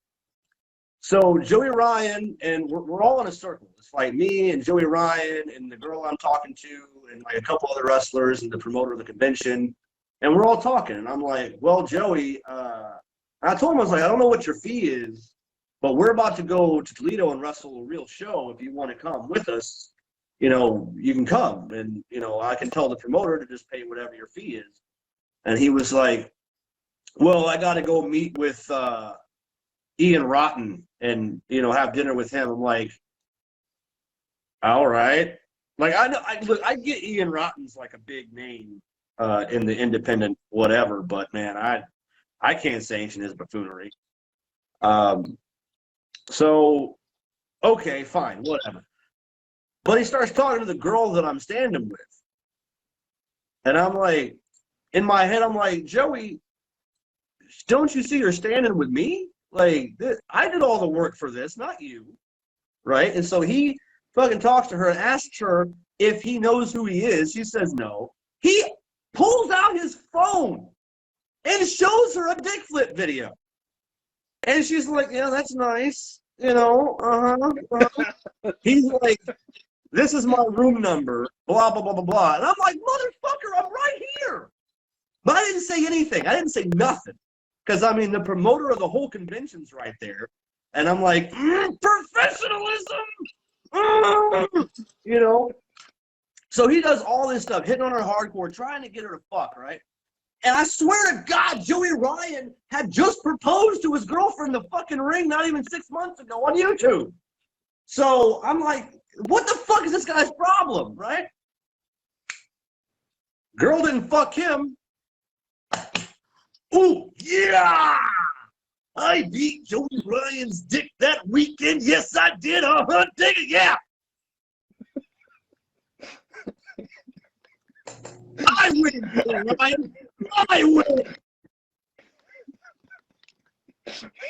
Speaker 2: So Joey Ryan, and we're all in a circle. It's like me and Joey Ryan and the girl I'm talking to and like a couple other wrestlers and the promoter of the convention. And we're all talking. And I'm like, well, Joey, I told him, I was like, I don't know what your fee is, but we're about to go to Toledo and wrestle a real show. If you want to come with us, you can come. And, I can tell the promoter to just pay whatever your fee is. And he was like, well, I got to go meet with Ian Rotten and, have dinner with him. I'm like, all right. Like, I get Ian Rotten's like a big name in the independent whatever, but man, I can't sanction his buffoonery. So, okay, fine, whatever. But he starts talking to the girl that I'm standing with. And I'm like, in my head, I'm like, Joey, don't you see you're standing with me? Like, I did all the work for this, not you. Right? And so he fucking talks to her and asks her if he knows who he is. She says no. He pulls out his phone and shows her a dick flip video. And she's like, yeah, that's nice. He's like, this is my room number, blah, blah, blah, blah, blah. And I'm like, motherfucker, I'm right here. But I didn't say anything. I didn't say nothing. Because, the promoter of the whole convention's right there. And I'm like, professionalism! So he does all this stuff, hitting on her hardcore, trying to get her to fuck, right? And I swear to God, Joey Ryan had just proposed to his girlfriend in the fucking ring not even 6 months ago on YouTube. So I'm like, what the fuck is this guy's problem, right? Girl didn't fuck him. Ooh, yeah! I beat Joey Ryan's dick that weekend. Yes, I did. Dig it, yeah. I win, Joey Ryan. I win.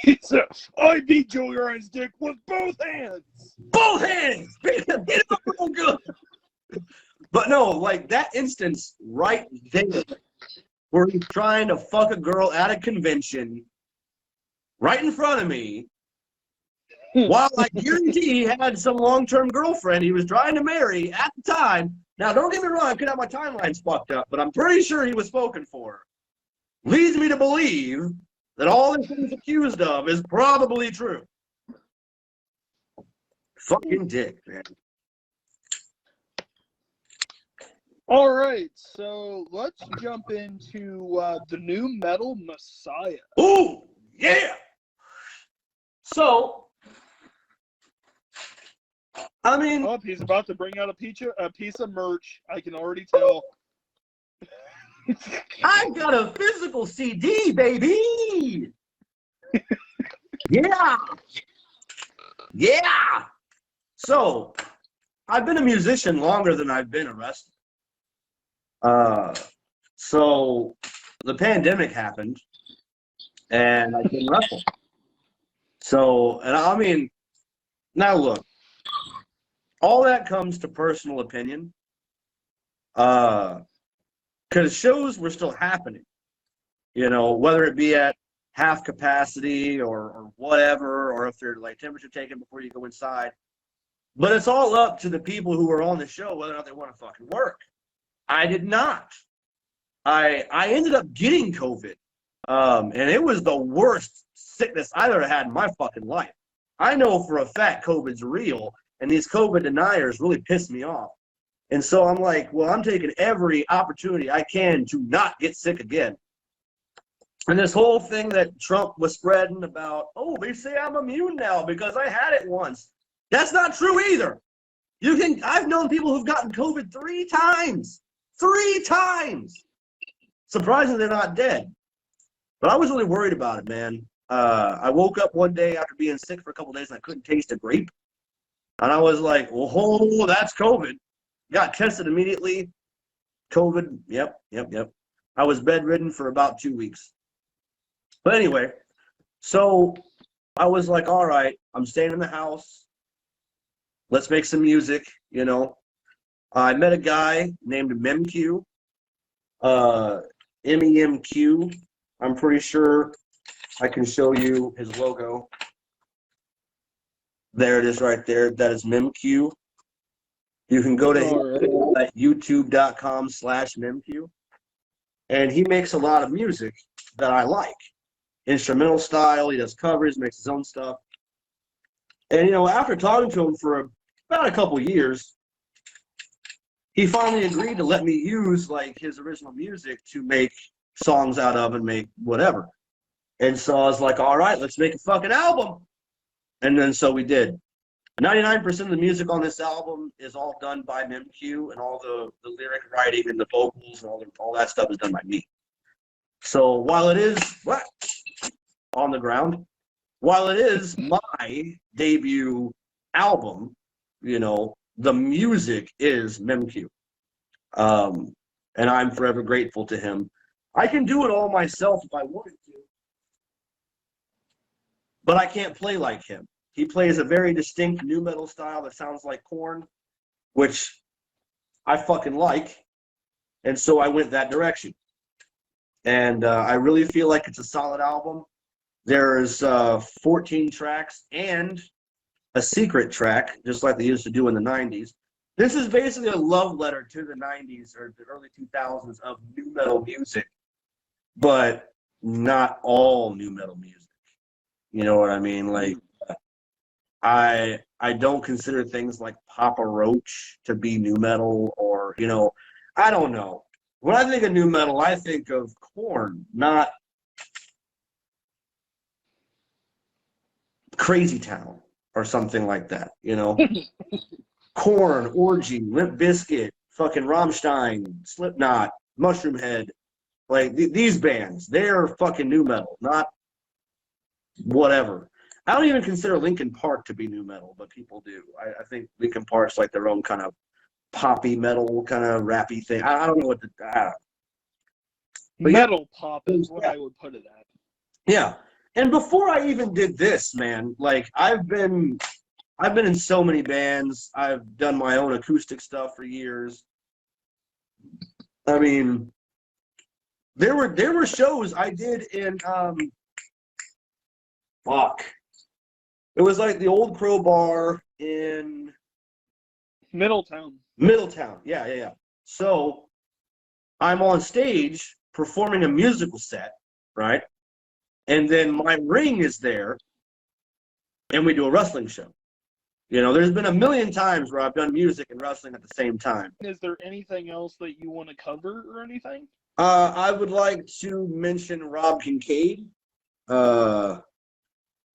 Speaker 1: He said, I beat Joey Ryan's dick with both hands.
Speaker 2: Both hands. Get him up real good. But no, like that instance right there where he's trying to fuck a girl at a convention right in front of me, while I guarantee he had some long-term girlfriend he was trying to marry at the time. Now, don't get me wrong, I could have my timelines fucked up, but I'm pretty sure he was spoken for. Leads me to believe that all this he's accused of is probably true. Fucking dick, man.
Speaker 1: All right, so let's jump into the new metal Messiah.
Speaker 2: Ooh, yeah! So, I mean...
Speaker 1: Oh, he's about to bring out a piece of merch. I can already tell.
Speaker 2: I got a physical CD, baby! Yeah! Yeah! So, I've been a musician longer than I've been a wrestler. So the pandemic happened, and I couldn't wrestle. So, and I mean, now look, all that comes to personal opinion. Because shows were still happening, you know, whether it be at half capacity or whatever, or if they're like temperature taken before you go inside. But it's all up to the people who are on the show whether or not they want to fucking work. I did not. I ended up getting COVID, and it was the worst sickness I've ever had in my fucking life. I know for a fact COVID's real, and these COVID deniers really piss me off. And so I'm like, well, I'm taking every opportunity I can to not get sick again. And this whole thing that Trump was spreading about, oh, they say I'm immune now because I had it once. That's not true either. I've known people who've gotten COVID 3 times. 3 times. Surprisingly, they're not dead. But I was really worried about it, man. I woke up one day after being sick for a couple of days and I couldn't taste a grape. And I was like, oh, that's COVID. Got tested immediately. COVID, yep. I was bedridden for about 2 weeks. But anyway, so I was like, all right, I'm staying in the house. Let's make some music, you know. I met a guy named MEMQ. MEMQ. I'm pretty sure I can show you his logo. There it is right there. That is MEMQ. You can go to youtube.com/MEMQ. And he makes a lot of music that I like. Instrumental style. He does covers, makes his own stuff. And, you know, after talking to him for about a couple years, he finally agreed to let me use, like, his original music to make songs out of and make whatever. And so I was like, all right, let's make a fucking album. And then so we did. 99% of the music on this album is all done by MEMQ, and all the lyric writing and the vocals and all that stuff is done by me. So while it is on the ground, while it is my debut album, you know, the music is MEMQ. And I'm forever grateful to him. I can do it all myself if I wanted to, but I can't play like him. He plays a very distinct nu metal style that sounds like Korn, which I fucking like. And so I went that direction. And I really feel like it's a solid album. There's 14 tracks and a secret track, just like they used to do in the 90s. This is basically a love letter to the 90s or the early 2000s of nu metal music, but not all nu metal music. You know what I mean? Like, I don't consider things like Papa Roach to be nu metal, or, you know, I don't know. When I think of nu metal, I think of Korn, not Crazy Town or something like that, you know. Korn, Orgy, Limp Bizkit, fucking Rammstein, Slipknot, Mushroom Head, like these bands, they're fucking nu metal, not whatever. I don't even consider Linkin Park to be nu metal, but people do. I think Linkin Park's like their own kind of poppy metal, kind of rappy thing. I don't know what to.
Speaker 1: Metal pop is what I would put it at.
Speaker 2: Yeah, and before I even did this, man, like I've been in so many bands. I've done my own acoustic stuff for years. I mean, there were shows I did in it was like the Old Crow Bar in
Speaker 1: Middletown.
Speaker 2: Yeah. So I'm on stage performing a musical set, right? And then my ring is there, and we do a wrestling show. You know, there's been a million times where I've done music and wrestling at the same time.
Speaker 1: Is there anything else that you want to cover or anything?
Speaker 2: I would like to mention Rob Kincaid.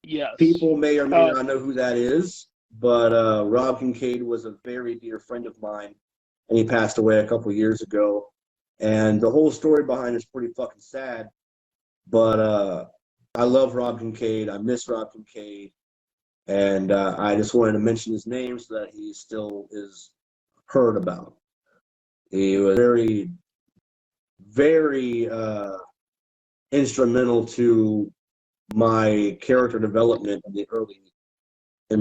Speaker 1: Yes.
Speaker 2: People may or may not know who that is, but Rob Kincaid was a very dear friend of mine, and he passed away a couple years ago. And the whole story behind it is pretty fucking sad. But I love Rob Kincaid. I miss Rob Kincaid. And I just wanted to mention his name so that he still is heard about. He was very, very instrumental to my character development in the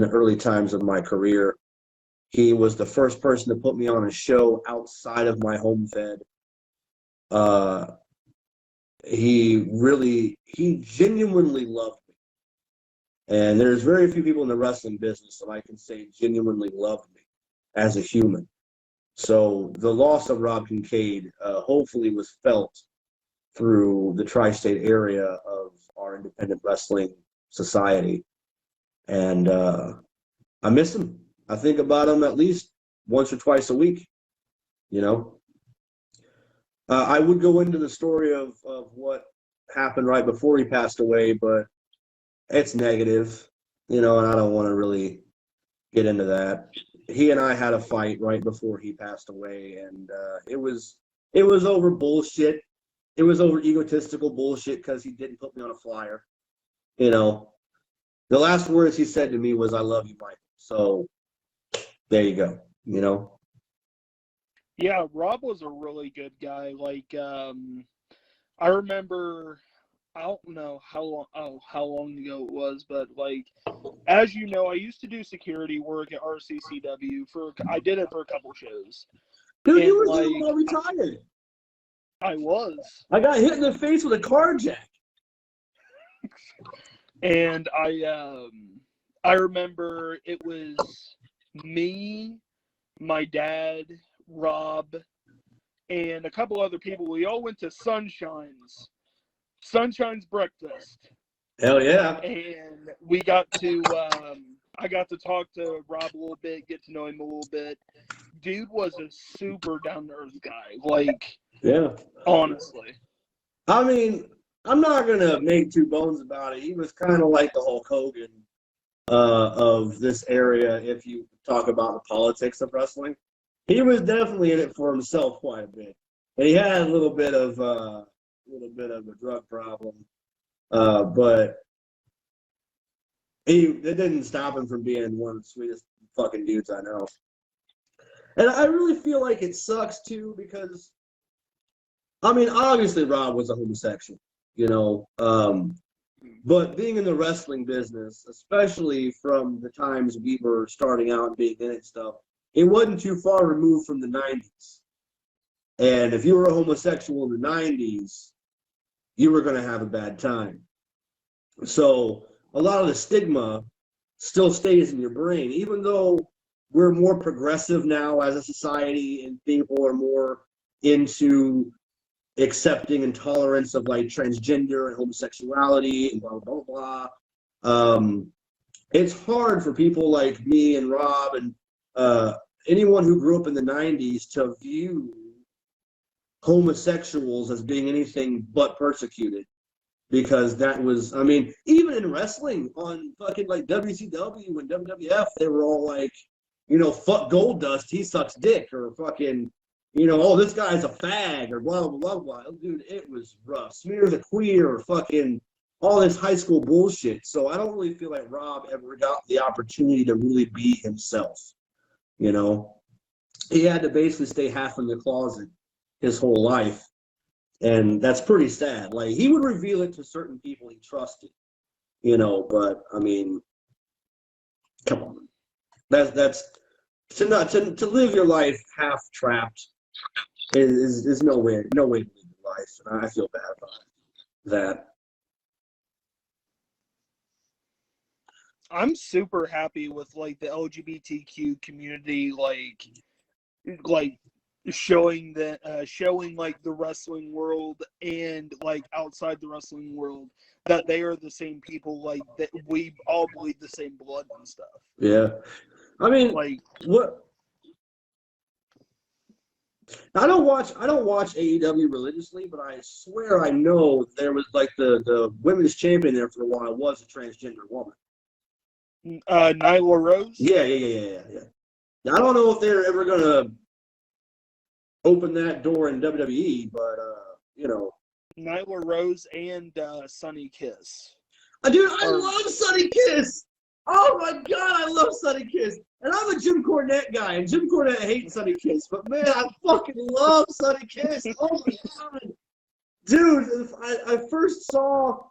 Speaker 2: early times of my career. He was the first person to put me on a show outside of my home fed. He genuinely loved me. And there's very few people in the wrestling business that I can say genuinely loved me as a human. So the loss of Rob Kincaid hopefully was felt through the tri-state area of our independent wrestling society. And I miss him. I think about him at least once or twice a week, you know. I would go into the story of what happened right before he passed away, but it's negative, you know, and I don't want to really get into that. He and I had a fight right before he passed away, and it was over bullshit. It was over egotistical bullshit because he didn't put me on a flyer. You know, the last words he said to me was, "I love you, Michael." So there you go, you know.
Speaker 1: Yeah, Rob was a really good guy. Like, I remember, I don't know how long ago it was, but like, as you know, I used to do security work at RCCW I did it for a couple shows.
Speaker 2: Dude, you were there when I retired.
Speaker 1: I was.
Speaker 2: I got hit in the face with a car jack.
Speaker 1: And I remember it was me, my dad, Rob, and a couple other people. We all went to Sunshine's breakfast.
Speaker 2: Hell yeah.
Speaker 1: And we got to I got to talk to Rob a little bit, get to know him a little bit. Dude was a super down to earth guy. Like,
Speaker 2: yeah.
Speaker 1: Honestly.
Speaker 2: I mean, I'm not gonna make two bones about it. He was kind of like the Hulk Hogan of this area. If you talk about the politics of wrestling, he was definitely in it for himself quite a bit, and he had a little bit of a drug problem, but it didn't stop him from being one of the sweetest fucking dudes I know. And I really feel like it sucks too because, I mean, obviously Rob was a homosexual, you know, but being in the wrestling business, especially from the times we were starting out and being in it and stuff, it wasn't too far removed from the 90s. And if you were a homosexual in the 90s, you were going to have a bad time. So a lot of the stigma still stays in your brain, even though we're more progressive now as a society and people are more into accepting and tolerance of like transgender and homosexuality and blah, blah, blah, blah. It's hard for people like me and Rob and anyone who grew up in the 90s to view homosexuals as being anything but persecuted, because that was, I mean, even in wrestling on fucking like WCW and WWF, they were all like, you know, fuck Goldust, he sucks dick, or fucking, you know, oh, this guy's a fag, or blah, blah, blah, blah. Dude, it was rough. Smear the queer, or fucking all this high school bullshit. So I don't really feel like Rob ever got the opportunity to really be himself, you know? He had to basically stay half in the closet his whole life, and that's pretty sad. Like, he would reveal it to certain people he trusted, you know, but, I mean, come on. That's to live your life half trapped is no way to live your life, and I feel bad about that.
Speaker 1: I'm super happy with like the LGBTQ community, like showing that showing like the wrestling world and like outside the wrestling world that they are the same people, like that we all bleed the same blood and stuff.
Speaker 2: Yeah, I mean,
Speaker 1: Like,
Speaker 2: what? I don't watch AEW religiously, but I swear I know there was like the women's champion there for a while was a transgender woman.
Speaker 1: Nyla Rose.
Speaker 2: Yeah. I don't know if they're ever gonna open that door in WWE, but you know,
Speaker 1: Nyla Rose and Sonny Kiss.
Speaker 2: dude, I love Sonny Kiss. Oh my God, I love Sonny Kiss. And I'm a Jim Cornette guy, and Jim Cornette hates Sonny Kiss, but man, I fucking love Sonny Kiss. Oh my God. Dude, I first saw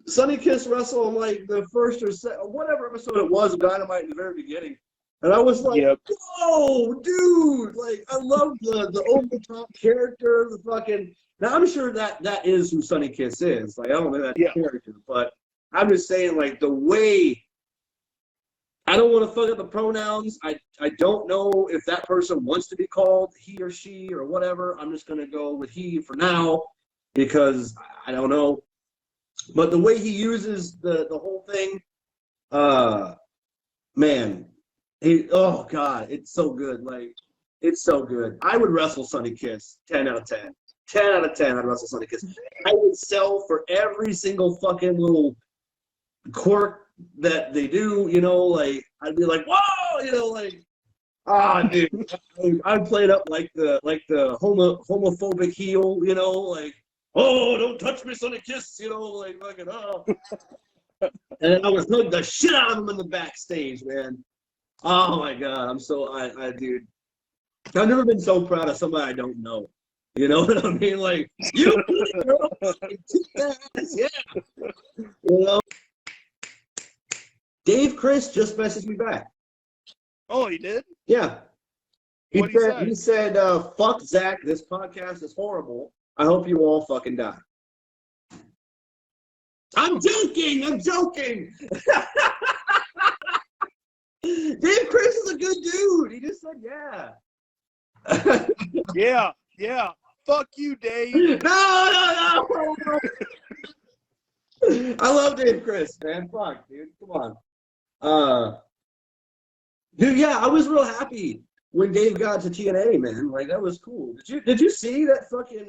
Speaker 2: Sonny Kiss wrestle in like the first or second, whatever episode it was of Dynamite in the very beginning. And I was like, whoa, dude. Like, I love the over-the-top character, the fucking. Now, I'm sure that is who Sonny Kiss is. Like, I don't know that character, but I'm just saying, like, the way. I don't want to fuck up the pronouns. I don't know if that person wants to be called he or she or whatever. I'm just going to go with he for now because I don't know. But the way he uses the whole thing, man, oh God, it's so good. Like, it's so good. I would wrestle Sonny Kiss 10 out of 10. 10 out of 10, I'd wrestle Sonny Kiss. I would sell for every single fucking little quirk that they do, you know, like, I'd be like, whoa, you know, like, dude, I'd play it up like the homophobic heel, you know, like, oh, don't touch me, Sonny Kiss, you know, like, fucking, oh. And I would hug the shit out of him in the backstage, man. Oh, my God, dude, I've never been so proud of somebody I don't know. You know what I mean? Like, you girl, yeah. You know? Dave Crist just messaged me back.
Speaker 1: Oh, he did?
Speaker 2: Yeah. He
Speaker 1: What'd
Speaker 2: said, fuck Zach, this podcast is horrible. I hope you all fucking die. I'm joking. Dave Crist is a good dude. He just said, yeah.
Speaker 1: Yeah. Fuck you, Dave.
Speaker 2: No. I love Dave Crist, man. Fuck, dude. Come on. Dude, yeah, I was real happy when Dave got to TNA, man. Like, that was cool. Did you see that fucking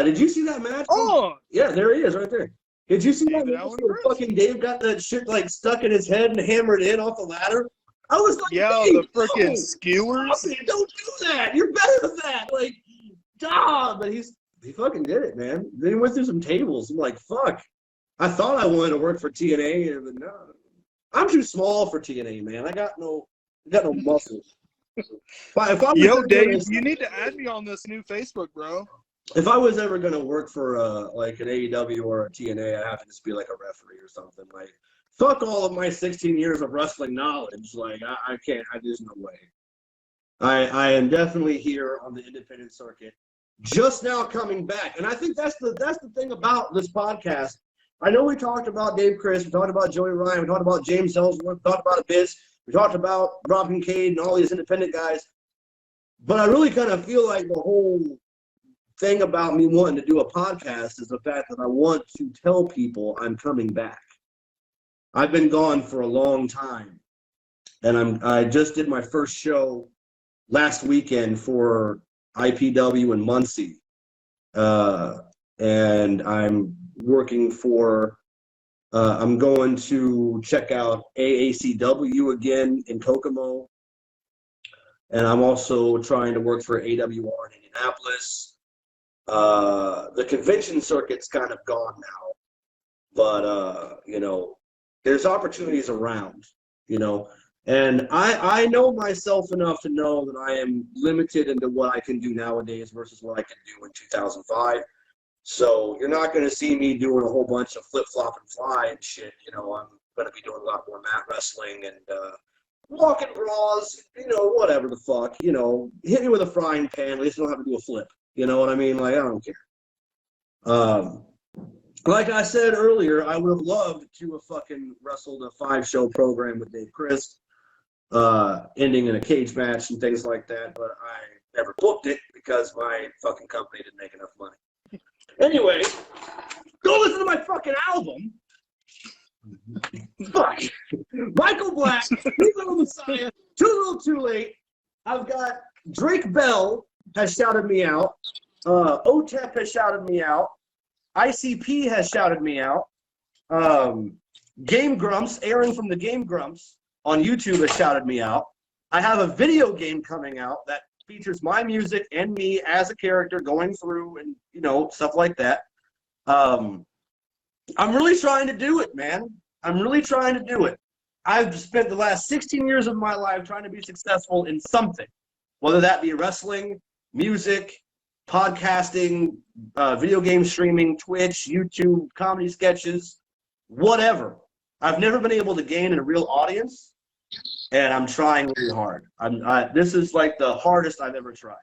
Speaker 2: did you see that match?
Speaker 1: Oh,
Speaker 2: yeah, there he is, right there. Did you see that match where fucking Dave got that shit like stuck in his head and hammered in off the ladder? I was like,
Speaker 1: yeah,
Speaker 2: hey,
Speaker 1: the freaking skewers.
Speaker 2: Don't do that. You're better than that. Like, but he fucking did it, man. Then he went through some tables. I'm like, fuck. I thought I wanted to work for TNA, but no. I'm too small for TNA, man. I got no muscles.
Speaker 1: Yo, Dave, you need to add me on this new Facebook, bro.
Speaker 2: If I was ever gonna work for like an AEW or a TNA, I have to just be like a referee or something. Like, fuck all of my 16 years of wrestling knowledge. Like, I can't. There's no way. I am definitely here on the independent circuit, just now coming back, and I think that's the thing about this podcast. I know we talked about Dave Crist, we talked about Joey Ryan, we talked about James Ellsworth, we talked about Abyss, we talked about Rob Kincaid and all these independent guys, but I really kind of feel like the whole thing about me wanting to do a podcast is the fact that I want to tell people I'm coming back. I've been gone for a long time, and I just did my first show last weekend for IPW in Muncie, and I'm working for. I'm going to check out AACW again in Kokomo, and I'm also trying to work for AWR in Indianapolis. The convention circuit's kind of gone now, but you know, there's opportunities around, you know, and I know myself enough to know that I am limited into what I can do nowadays versus what I could do in 2005. So you're not going to see me doing a whole bunch of flip-flop and fly and shit. You know, I'm going to be doing a lot more mat wrestling and walking bras, you know, whatever the fuck. You know, hit me with a frying pan. At least I don't have to do a flip. You know what I mean? Like, I don't care. Like I said earlier, I would have loved to have fucking wrestled a 5-show program with Dave Crist, ending in a cage match and things like that, but I never booked it because my fucking company didn't make enough money. Anyway, go listen to my fucking album. Fuck. Michael Black, He's Little Messiah, Too Little Too Late. I've got Drake Bell has shouted me out. OTEP has shouted me out. ICP has shouted me out. Game Grumps, Aaron from the Game Grumps on YouTube has shouted me out. I have a video game coming out that features my music and me as a character going through and, you know, stuff like that. I'm really trying to do it, man. I'm really trying to do it. I've spent the last 16 years of my life trying to be successful in something, whether that be wrestling, music, podcasting, video game streaming, Twitch, YouTube, comedy sketches, whatever. I've never been able to gain a real audience, and I'm trying really hard. This is like the hardest I've ever tried.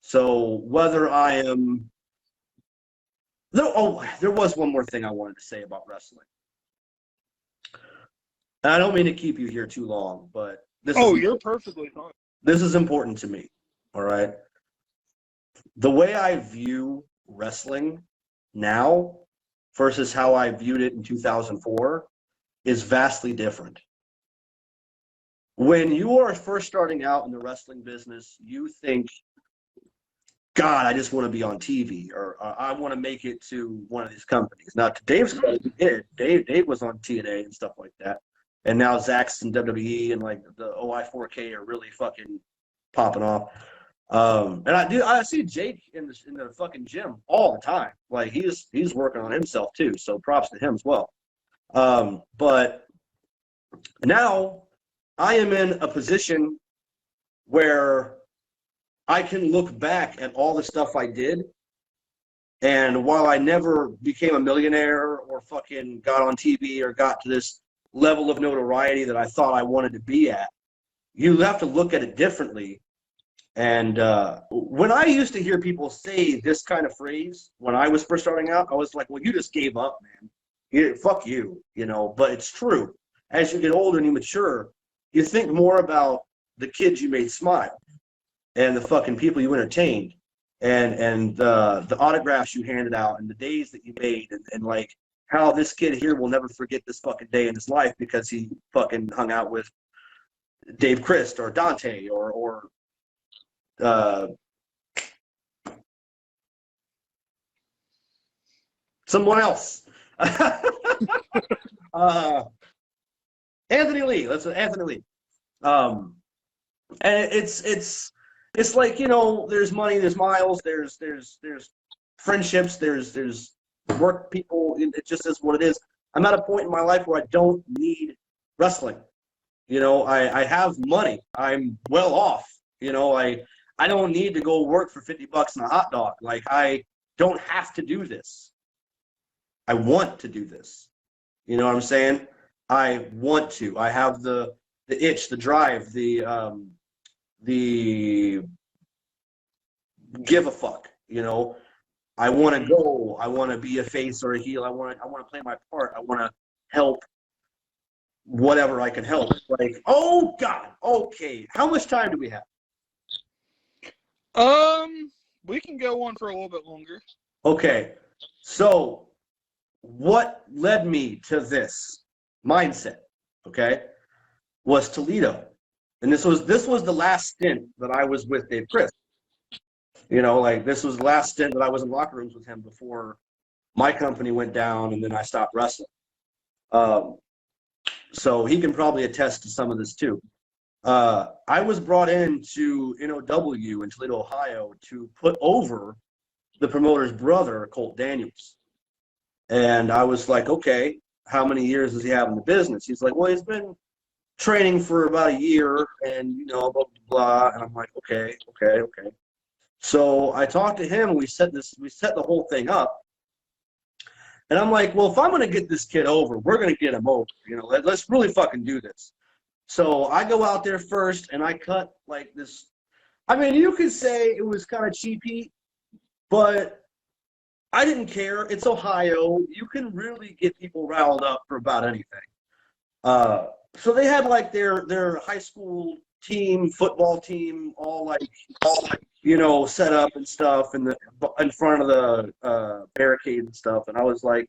Speaker 2: So whether I am... there was one more thing I wanted to say about wrestling. And I don't mean to keep you here too long, but
Speaker 1: you're perfectly fine.
Speaker 2: This is important to me, all right? The way I view wrestling now versus how I viewed it in 2004 is vastly different. When you are first starting out in the wrestling business, you think, God, I just want to be on TV, or I want to make it to one of these companies. Now, to Dave's credit, he did. Dave was on TNA and stuff like that. And now Zach's in WWE, and like the OI4K are really fucking popping off. And I see Jake in the fucking gym all the time. Like he's working on himself too. So props to him as well. But now I am in a position where I can look back at all the stuff I did. And while I never became a millionaire or fucking got on TV or got to this level of notoriety that I thought I wanted to be at, you have to look at it differently. And when I used to hear people say this kind of phrase when I was first starting out, I was like, well, you just gave up, man. Fuck you, you know. But it's true. As you get older and you mature, you think more about the kids you made smile and the fucking people you entertained and the autographs you handed out and the days that you made and like how this kid here will never forget this fucking day in his life because he fucking hung out with Dave Crist or Dante or someone else. Anthony Lee. Let's say Anthony Lee. And it's like, you know, there's money, there's miles, there's friendships, there's work people. It just is what it is. I'm at a point in my life where I don't need wrestling. You know, I have money. I'm well off. You know, I don't need to go work for $50 and a hot dog. Like, I don't have to do this. I want to do this. You know what I'm saying? I want to. I have the itch, the drive, the give a fuck. You know, I want to go. I want to be a face or a heel. I want to play my part. I want to help whatever I can help. Like, oh God, okay. How much time do we have?
Speaker 1: We can go on for a little bit longer.
Speaker 2: Okay. So what led me to this mindset, okay, was Toledo. And this was the last stint that I was with Dave Crist. You know, like this was the last stint that I was in locker rooms with him before my company went down and then I stopped wrestling. So he can probably attest to some of this too. I was brought in to NOW in Toledo, Ohio to put over the promoter's brother, Colt Daniels. And I was like, okay, how many years does he have in the business? He's like, well, he's been training for about a year and, you know, blah, blah, blah. And I'm like, okay. So I talked to him and we set the whole thing up. And I'm like, well, if I'm going to get this kid over, we're going to get him over. You know, let's really fucking do this. So I go out there first and I cut like this. I mean, you could say it was kind of cheap heat, But I didn't care. It's Ohio. You can really get people riled up for about anything. So they had like their high school team, football team, all like set up and stuff in front of the barricade and stuff. And I was like,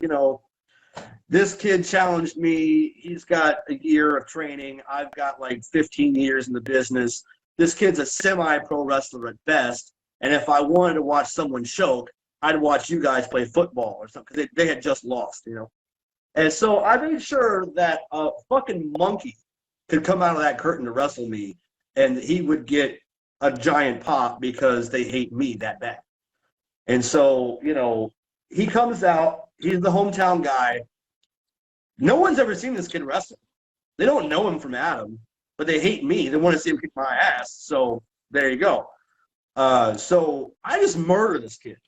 Speaker 2: this kid challenged me. He's got a year of training. I've got like 15 years in the business. This kid's a semi-pro wrestler at best. And if I wanted to watch someone choke, I'd watch you guys play football or something, because they had just lost, And so I made sure that a fucking monkey could come out of that curtain to wrestle me, and he would get a giant pop because they hate me that bad. And so, he comes out. He's the hometown guy. No one's ever seen this kid wrestle. They don't know him from Adam, but they hate me. They want to see him kick my ass. So there you go. So I just murder this kid.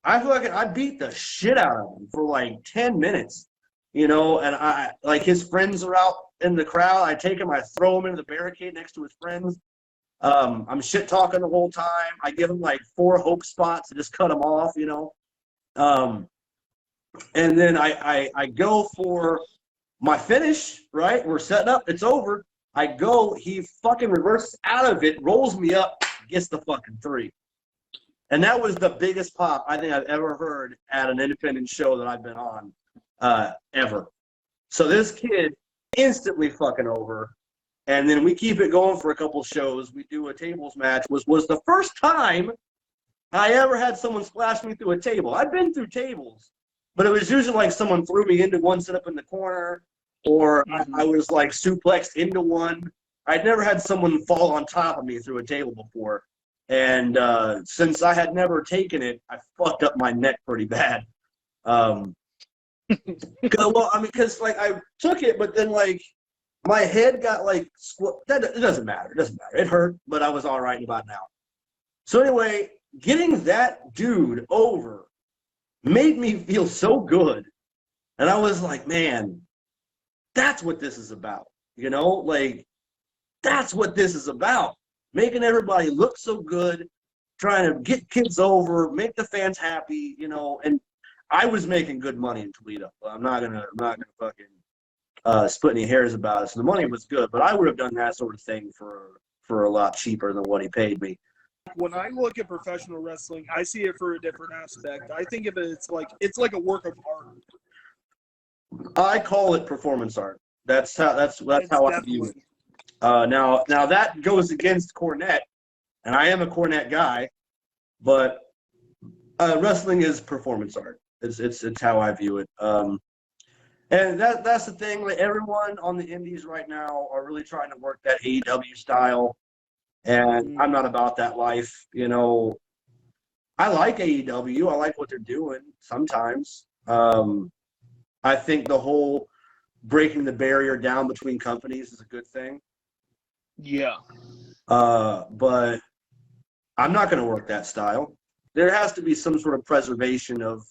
Speaker 2: I beat the shit out of him for like 10 minutes, and I like his friends are out in the crowd. I take him, I throw him into the barricade next to his friends. I'm shit talking the whole time. I give him like 4 hope spots to just cut him off, and then I go for my finish, right? We're setting up, it's over. I go, he fucking reverses out of it, rolls me up, gets the fucking 3. And that was the biggest pop I think I've ever heard at an independent show that I've been on, ever. So this kid instantly fucking over. And then we keep it going for a couple shows. We do a tables match. Was the first time I ever had someone splash me through a table. I've been through tables, but it was usually like someone threw me into one, set up in the corner, or I was like suplexed into one. I'd never had someone fall on top of me through a table before. And since I had never taken it, I fucked up my neck pretty bad. Because like I took it, but then like my head got like it doesn't matter. It doesn't matter. It hurt, but I was all right about now. So anyway, getting that dude over made me feel so good, and I was like, man, that's what this is about. Like that's what this is about. Making everybody look so good, trying to get kids over, make the fans happy, and I was making good money in Toledo. I'm not gonna fucking split any hairs about it. So the money was good, but I would have done that sort of thing for a lot cheaper than what he paid me.
Speaker 1: When I look at professional wrestling, I see it for a different aspect. I think of it, it's like a work of art.
Speaker 2: I call it performance art. That's how I view it. Now that goes against Cornette, and I am a Cornette guy, but wrestling is performance art. It's how I view it. And that's the thing. Like everyone on the indies right now are really trying to work that AEW style, and I'm not about that life. I like AEW. I like what they're doing sometimes. I think the whole breaking the barrier down between companies is a good thing.
Speaker 1: Yeah.
Speaker 2: But I'm not going to work that style. There has to be some sort of preservation of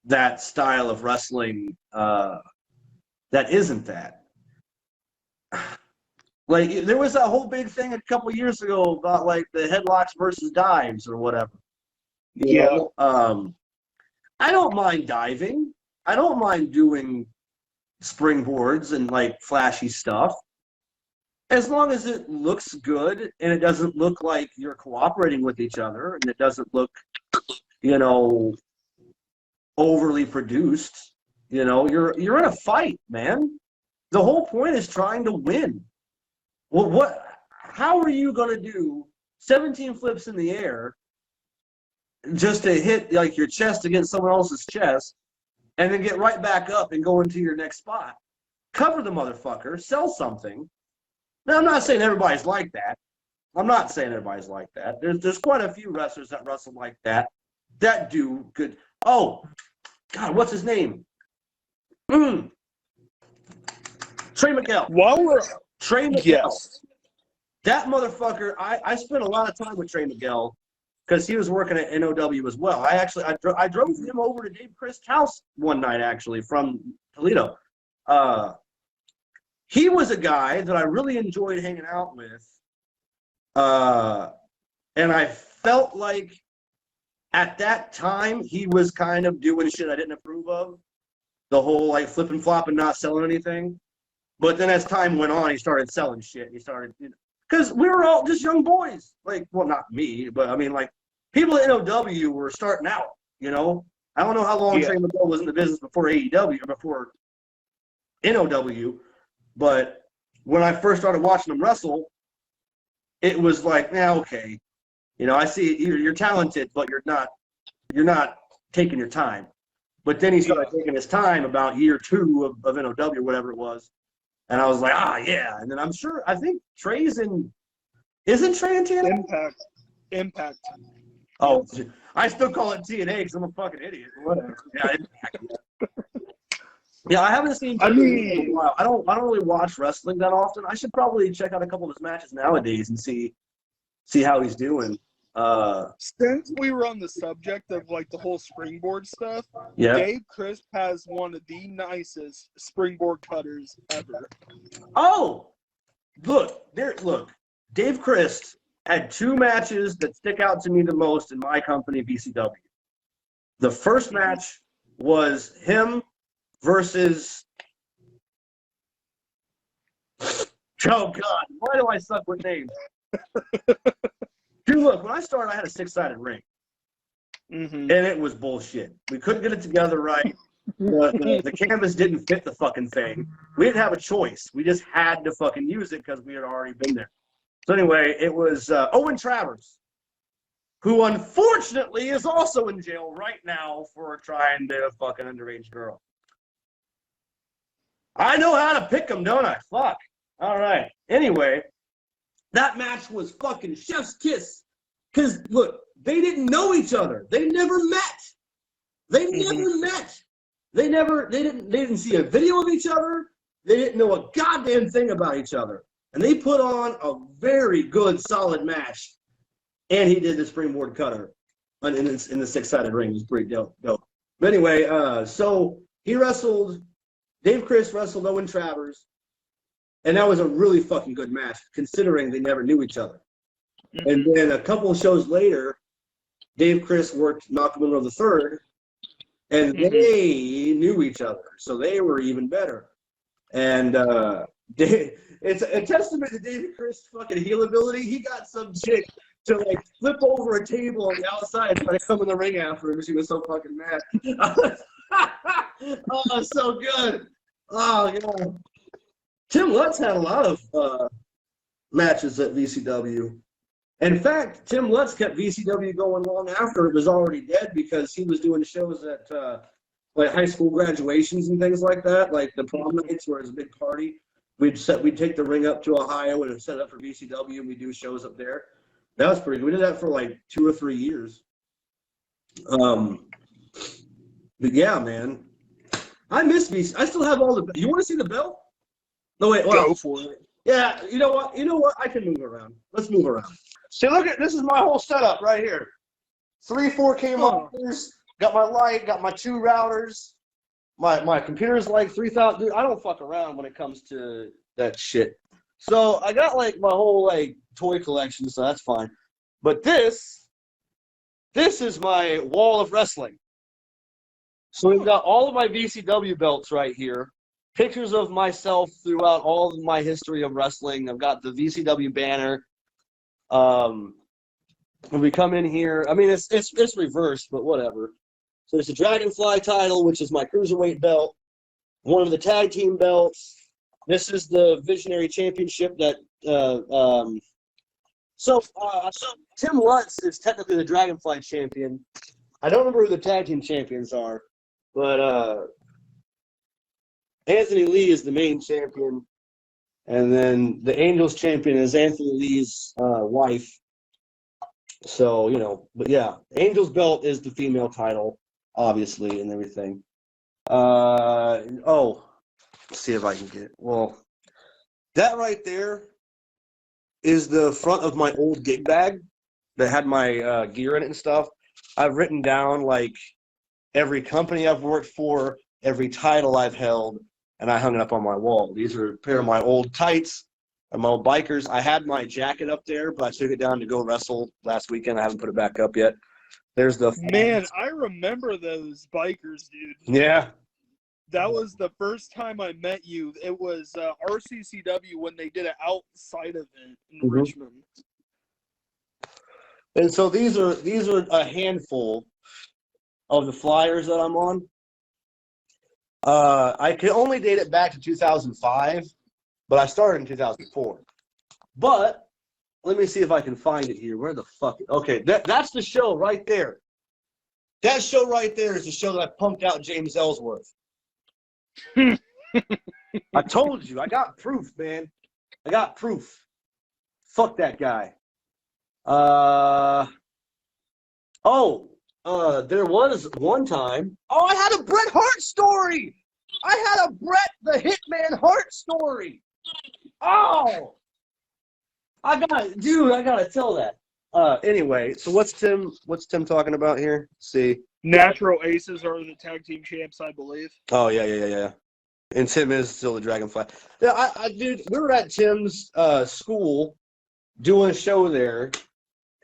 Speaker 2: that style of wrestling that isn't that. Like there was that whole big thing a couple of years ago about like the headlocks versus dives or whatever. You know? I don't mind diving. I don't mind doing springboards and like flashy stuff, as long as it looks good and it doesn't look like you're cooperating with each other and it doesn't look, overly produced. You're in a fight, man. The whole point is trying to win. Well, how are you going to do 17 flips in the air just to hit like your chest against someone else's chest and then get right back up and go into your next spot? Cover the motherfucker, sell something. Now, I'm not saying everybody's like that. There's quite a few wrestlers that wrestle like that do good. Oh, God, what's his name? Trey Miguel. Trey Miguel.
Speaker 1: Yes.
Speaker 2: That motherfucker, I spent a lot of time with Trey Miguel because he was working at NOW as well. I drove him over to Dave Crist's house one night, actually, from Toledo. He was a guy that I really enjoyed hanging out with. And I felt like at that time he was kind of doing shit I didn't approve of. The whole like flip and flop and not selling anything. But then as time went on, he started selling shit. He started, because we were all just young boys. Like, well, not me, but I mean, like, people at NOW were starting out, I don't know how long Trey Miguel was in the business before AEW or before NOW, but when I first started watching him wrestle, it was like, okay. I see you're talented, but you're not taking your time. But then he started taking his time about year 2 of NOW, whatever it was. And I was like, yeah. And then I think Trey's isn't Trey in TNA?
Speaker 1: Impact.
Speaker 2: Oh, I still call it TNA because I'm a fucking idiot. Whatever. Yeah, I haven't seen Trey in a while. I don't really watch wrestling that often. I should probably check out a couple of his matches nowadays and see how he's doing.
Speaker 1: Since we were on the subject of like the whole springboard stuff, Dave Crist has one of the nicest springboard cutters ever.
Speaker 2: Oh, look, Dave Crist had 2 matches that stick out to me the most in my company, VCW. The first match was him versus. Oh God, why do I suck with names? Dude, look, when I started, I had a 6-sided ring. And it was bullshit. We couldn't get it together right. The canvas didn't fit the fucking thing. We didn't have a choice. We just had to fucking use it because we had already been there. So anyway, it was Owen Travers, who unfortunately is also in jail right now for trying to fuck an underage girl. I know how to pick them, don't I? Fuck. All right. Anyway. That match was fucking chef's kiss. Because, look, they didn't know each other. They never met. They didn't see a video of each other. They didn't know a goddamn thing about each other. And they put on a very good, solid match. And he did the springboard cutter in the 6-sided ring. It was pretty dope. But anyway, so he wrestled, Dave Crist wrestled Owen Travers. And that was a really fucking good match, considering they never knew each other. And then a couple of shows later, Dave Crist worked Malcolm Monroe III, and they knew each other, so they were even better. And it's a testament to David Crist's fucking heel ability. He got some chick to like flip over a table on the outside and try to come in the ring after him because she was so fucking mad. Oh, so good. Oh, yeah. Tim Lutz had a lot of matches at VCW. In fact, Tim Lutz kept VCW going long after it was already dead because he was doing shows at like high school graduations and things like that, like the prom nights where it was a big party. We'd take the ring up to Ohio and set it up for VCW, and we'd do shows up there. That was pretty good. We did that for like 2 or 3 years. But yeah, man, I miss VCW. I still have all the. You want to see the belt? No, wait.
Speaker 1: Go for it.
Speaker 2: Yeah, you know what? I can move around. Let's move around. See, look at this is my whole setup right here. 3 4K monitors. Got my light. Got my 2 routers. My computer's like 3,000. Dude, I don't fuck around when it comes to that shit. So I got like my whole like toy collection, so that's fine. But this is my wall of wrestling. So we've got all of my VCW belts right here. Pictures of myself throughout all of my history of wrestling. I've got the VCW banner. When we come in here, I mean it's reversed, but whatever. So there's the Dragonfly title, which is my cruiserweight belt. One of the tag team belts. This is the Visionary Championship that. So Tim Lutz is technically the Dragonfly champion. I don't remember who the tag team champions are, but Anthony Lee is the main champion, and then the Angels champion is Anthony Lee's wife. So, but yeah, Angels belt is the female title, obviously, and everything. Let's see if I can get it. Well, that right there is the front of my old gig bag that had my gear in it and stuff. I've written down, like, every company I've worked for, every title I've held, and I hung it up on my wall. These are a pair of my old tights. I'm on bikers. I had my jacket up there, but I took it down to go wrestle last weekend. I haven't put it back up yet. There's the
Speaker 1: Man, I remember those bikers, dude.
Speaker 2: Yeah.
Speaker 1: That was the first time I met you. It was RCCW when they did an outside event in Richmond.
Speaker 2: And so these are a handful of the flyers that I'm on. I can only date it back to 2005, but I started in 2004. But let me see if I can find it here. Where the fuck? Okay, that's the show right there. That show right there is the show that I pumped out James Elsworth. I told you, I got proof, man. I got proof. Fuck that guy. There was one time. Oh, I had a Bret Hart story. I had a Bret the Hitman Hart story. Oh, I gotta tell that. Anyway, so what's Tim talking about here? Let's see.
Speaker 1: Natural Aces are the tag team champs, I believe.
Speaker 2: Oh, yeah. And Tim is still the Dragonfly. Yeah, dude, we were at Tim's school doing a show there,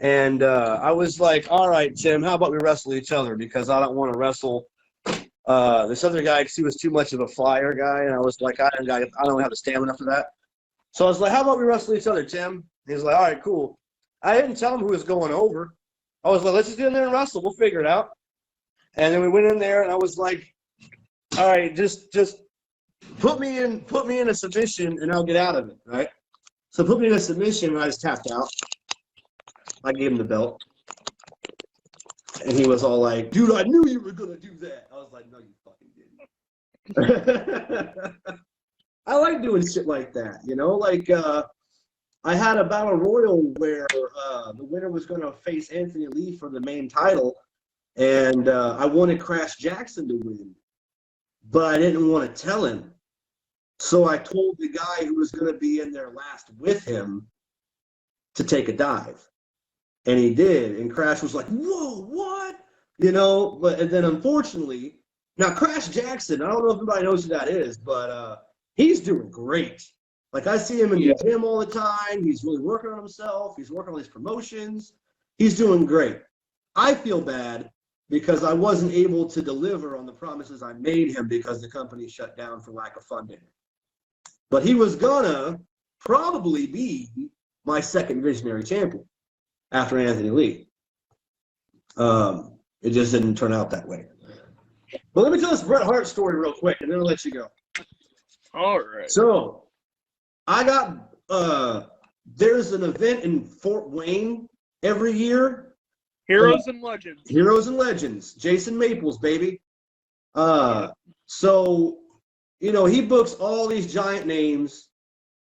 Speaker 2: and I was like, all right, Tim, how about we wrestle each other? Because I don't want to wrestle this other guy because he was too much of a flyer guy, and I was like, I don't have the stamina for that. So I was like, how about we wrestle each other, Tim? He was like, all right, cool. I didn't tell him who was going over. I was like, let's just get in there and wrestle. We'll figure it out. And then we went in there, and I was like, all right, just put me in a submission, and I'll get out of it, right? So put me in a submission, and I just tapped out. I gave him the belt. And he was all like, dude, I knew you were going to do that. I was like, no, you fucking didn't. I like doing shit like that, you know? Like, I had a battle royal where the winner was going to face Anthony Lee for the main title, and I wanted Crash Jackson to win, but I didn't want to tell him. So I told the guy who was going to be in there last with him to take a dive, and he did. And Crash was like, "Whoa, what?" You know. But and then unfortunately, now Crash Jackson, I don't know if anybody knows who that is, but he's doing great. Like, I see him in the gym all the time. He's really working on himself. He's working on his promotions. He's doing great. I feel bad because I wasn't able to deliver on the promises I made him because the company shut down for lack of funding. But he was gonna probably be my second visionary champion after Anthony Lee. It just didn't turn out that way. But let me tell this Bret Hart story real quick, and then I'll let you go.
Speaker 1: All right.
Speaker 2: So I got there's an event in Fort Wayne every year.
Speaker 1: Heroes and Legends.
Speaker 2: Heroes and Legends. Jason Maples, baby. So, you know, he books all these giant names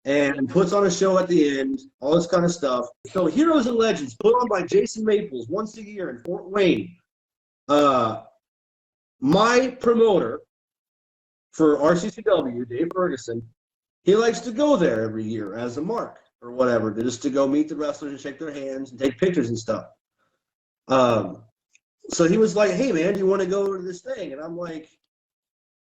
Speaker 2: and puts on a show at the end, all this kind of stuff. So Heroes and Legends, put on by Jason Maples once a year in Fort Wayne. My promoter for RCCW, Dave Ferguson, he likes to go there every year as a mark or whatever, just to go meet the wrestlers and shake their hands and take pictures and stuff. So he was like, "Hey man, do you want to go to this thing?" And I'm like,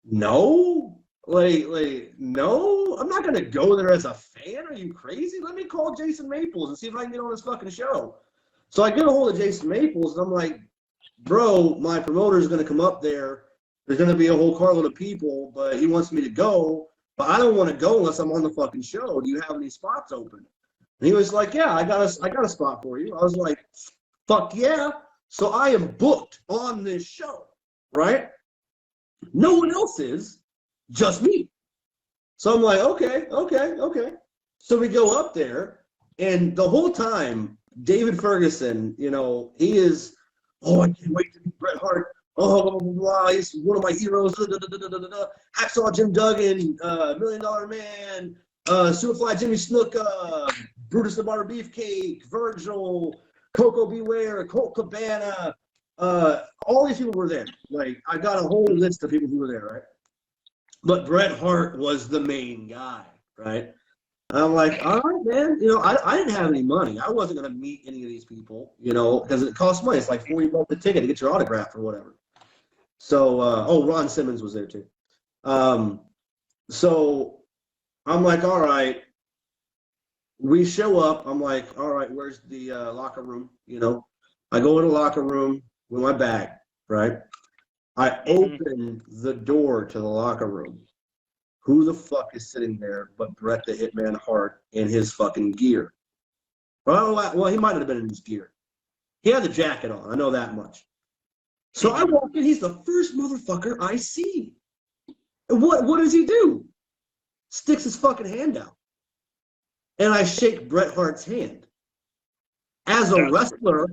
Speaker 2: "No, no, I'm not gonna go there as a fan. Are you crazy? Let me call Jason Maples and see if I can get on this fucking show." So I get a hold of Jason Maples and I'm like, "Bro, my promoter is gonna come up there. There's gonna be a whole carload of people, but he wants me to go. But I don't want to go unless I'm on the fucking show. Do you have any spots open?" And he was like, "Yeah, I got a spot for you." I was like, "Fuck yeah." So I am booked on this show, right? No one else is, just me. So I'm like, okay. So we go up there, and the whole time, David Ferguson, you know, he is, "Oh, I can't wait to meet Bret Hart. Oh, blah, blah, blah. He's one of my heroes. Hacksaw Jim Duggan, $1 Million Man, Superfly Jimmy Snuka, Brutus the Barber Beefcake, Virgil, Coco Beware, Colt Cabana, all these people were there. Like, I got a whole list of people who were there, right? But Bret Hart was the main guy, right? And I'm like, all right, man. You know, I didn't have any money. I wasn't going to meet any of these people, you know, because it costs money. It's like $40 a ticket to get your autograph or whatever. So, Ron Simmons was there too. So I'm like, all right, we show up. I'm like, all right, where's the locker room? I go in the locker room with my bag, right? I open the door to the locker room. Who the fuck is sitting there but Bret the Hitman Hart in his fucking gear? Well, he might have been in his gear. He had the jacket on. I know that much. So I walk in. He's the first motherfucker I see. And what does he do? Sticks his fucking hand out. And I shake Bret Hart's hand. As a wrestler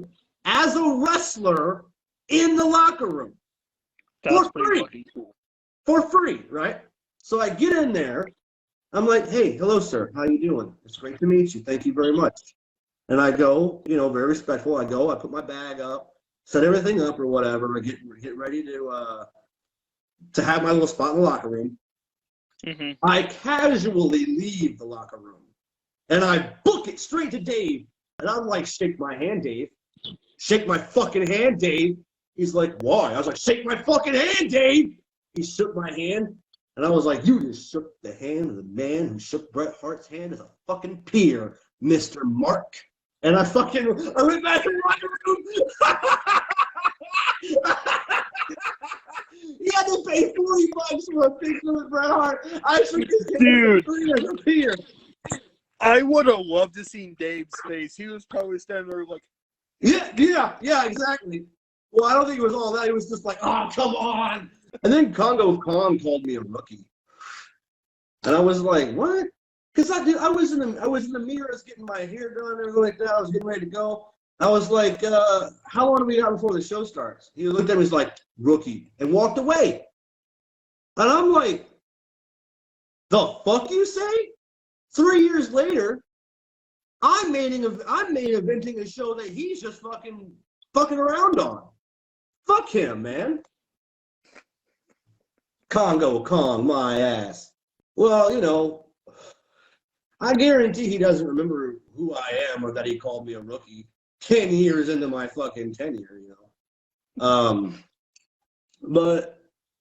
Speaker 2: in the locker room.
Speaker 1: That's
Speaker 2: For free.
Speaker 1: fucking cool.
Speaker 2: For free, right? So I get in there. I'm like, hey, hello, sir. How you doing? It's great to meet you. Thank you very much. And I go, very respectful. I put my bag up, set everything up or whatever. I get ready to have my little spot in the locker room. I casually leave the locker room, and I book it straight to Dave. And I'm like, shake my hand, Dave. Shake my fucking hand, Dave. He's like, why? I was like, shake my fucking hand, Dave. He shook my hand, and I was like, you just shook the hand of the man who shook Bret Hart's hand as a fucking peer, Mr. Mark. And I went back in the locker room. He had to pay $40 for a picture with Bret Hart. I shook his hand as a peer.
Speaker 1: I would have loved to see Dave's face. He was probably standing there like,
Speaker 2: yeah, exactly. Well, I don't think it was all that. He was just like, oh, come on. And then Congo Kong called me a rookie. And I was like, what? Because I was in the mirrors getting my hair done and everything like that. I was getting ready to go. I was like, how long do we got before the show starts? He looked at me, he's like, rookie, and walked away. And I'm like, the fuck you say? 3 years later, I'm main eventing a show that he's just fucking around on. Fuck him, man. Congo Kong, my ass. Well, I guarantee he doesn't remember who I am or that he called me a rookie 10 years into my fucking tenure, But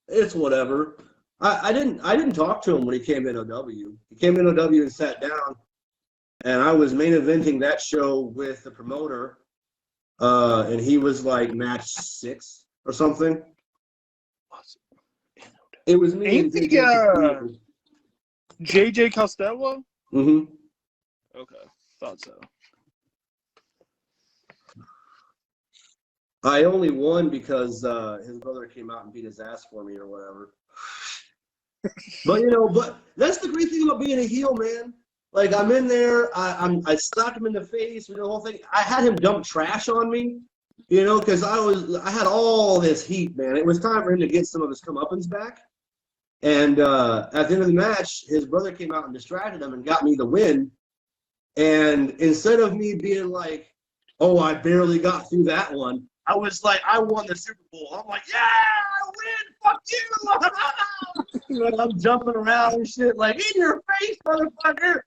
Speaker 2: it's whatever. I didn't talk to him when he came in OW. He came in OW and sat down, and I was main eventing that show with the promoter, and he was like match 6 or something. It was me.
Speaker 1: Ain't the JJ Costello?
Speaker 2: Mm-hmm.
Speaker 1: Okay, thought so.
Speaker 2: I only won because his brother came out and beat his ass for me or whatever. But that's the great thing about being a heel, man. Like, I'm in there, I slapped him in the face, the whole thing. I had him dump trash on me, because I had all this heat, man. It was time for him to get some of his comeuppance back. And at the end of the match, his brother came out and distracted him and got me the win. And instead of me being like, oh, I barely got through that one, I was like, I won the Super Bowl. I'm like, yeah, I win, fuck you. And I'm jumping around and shit, like, in your face, motherfucker.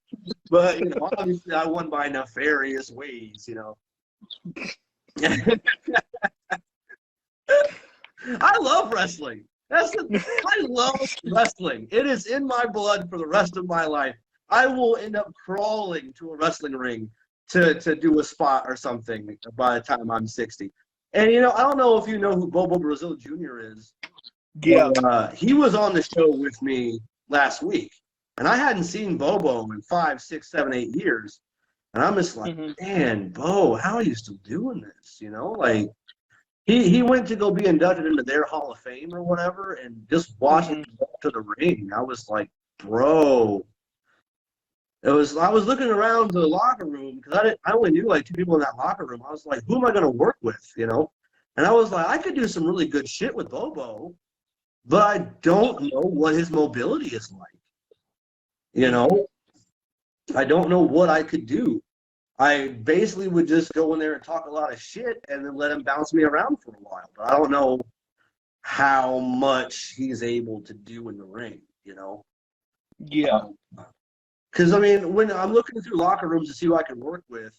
Speaker 2: But, obviously I won by nefarious ways, I love wrestling. I love wrestling. It is in my blood for the rest of my life. I will end up crawling to a wrestling ring to do a spot or something by the time I'm 60. And, I don't know if you know who Bobo Brazil Jr. is.
Speaker 1: Yeah.
Speaker 2: But, he was on the show with me last week. And I hadn't seen Bobo in 5, 6, 7, 8 years. And I'm just like, man, Bo, how are you still doing this? Like, he went to go be inducted into their Hall of Fame or whatever, and just watching him walk to the ring, I was like, bro. I was looking around the locker room because I only knew like 2 people in that locker room. I was like, who am I going to work with, And I was like, I could do some really good shit with Bobo, but I don't know what his mobility is like. I don't know what I could do. I basically would just go in there and talk a lot of shit and then let him bounce me around for a while. But I don't know how much he's able to do in the ring,
Speaker 1: Yeah.
Speaker 2: Because, when I'm looking through locker rooms to see who I can work with,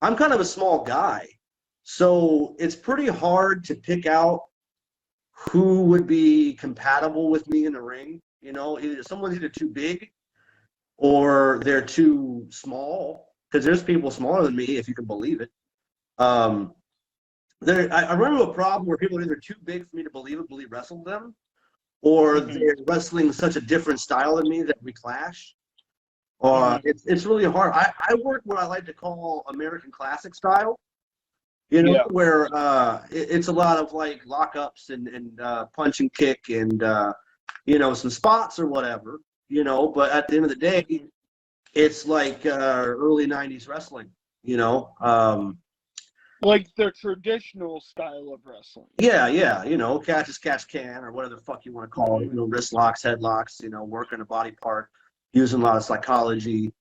Speaker 2: I'm kind of a small guy. So it's pretty hard to pick out who would be compatible with me in the ring. Someone's either too big or they're too small. because there's people smaller than me, if you can believe it. I run into a problem where people are either too big for me to believe wrestled them, or they're wrestling such a different style than me that we clash. It's really hard. I work what I like to call American classic style, where it's a lot of like lockups and punch and kick and some spots or whatever, but at the end of the day, it's like early 90s wrestling,
Speaker 1: like the traditional style of wrestling.
Speaker 2: Yeah, catch as catch can, or whatever the fuck you want to call it, wrist locks, headlocks, working a body part, using a lot of psychology,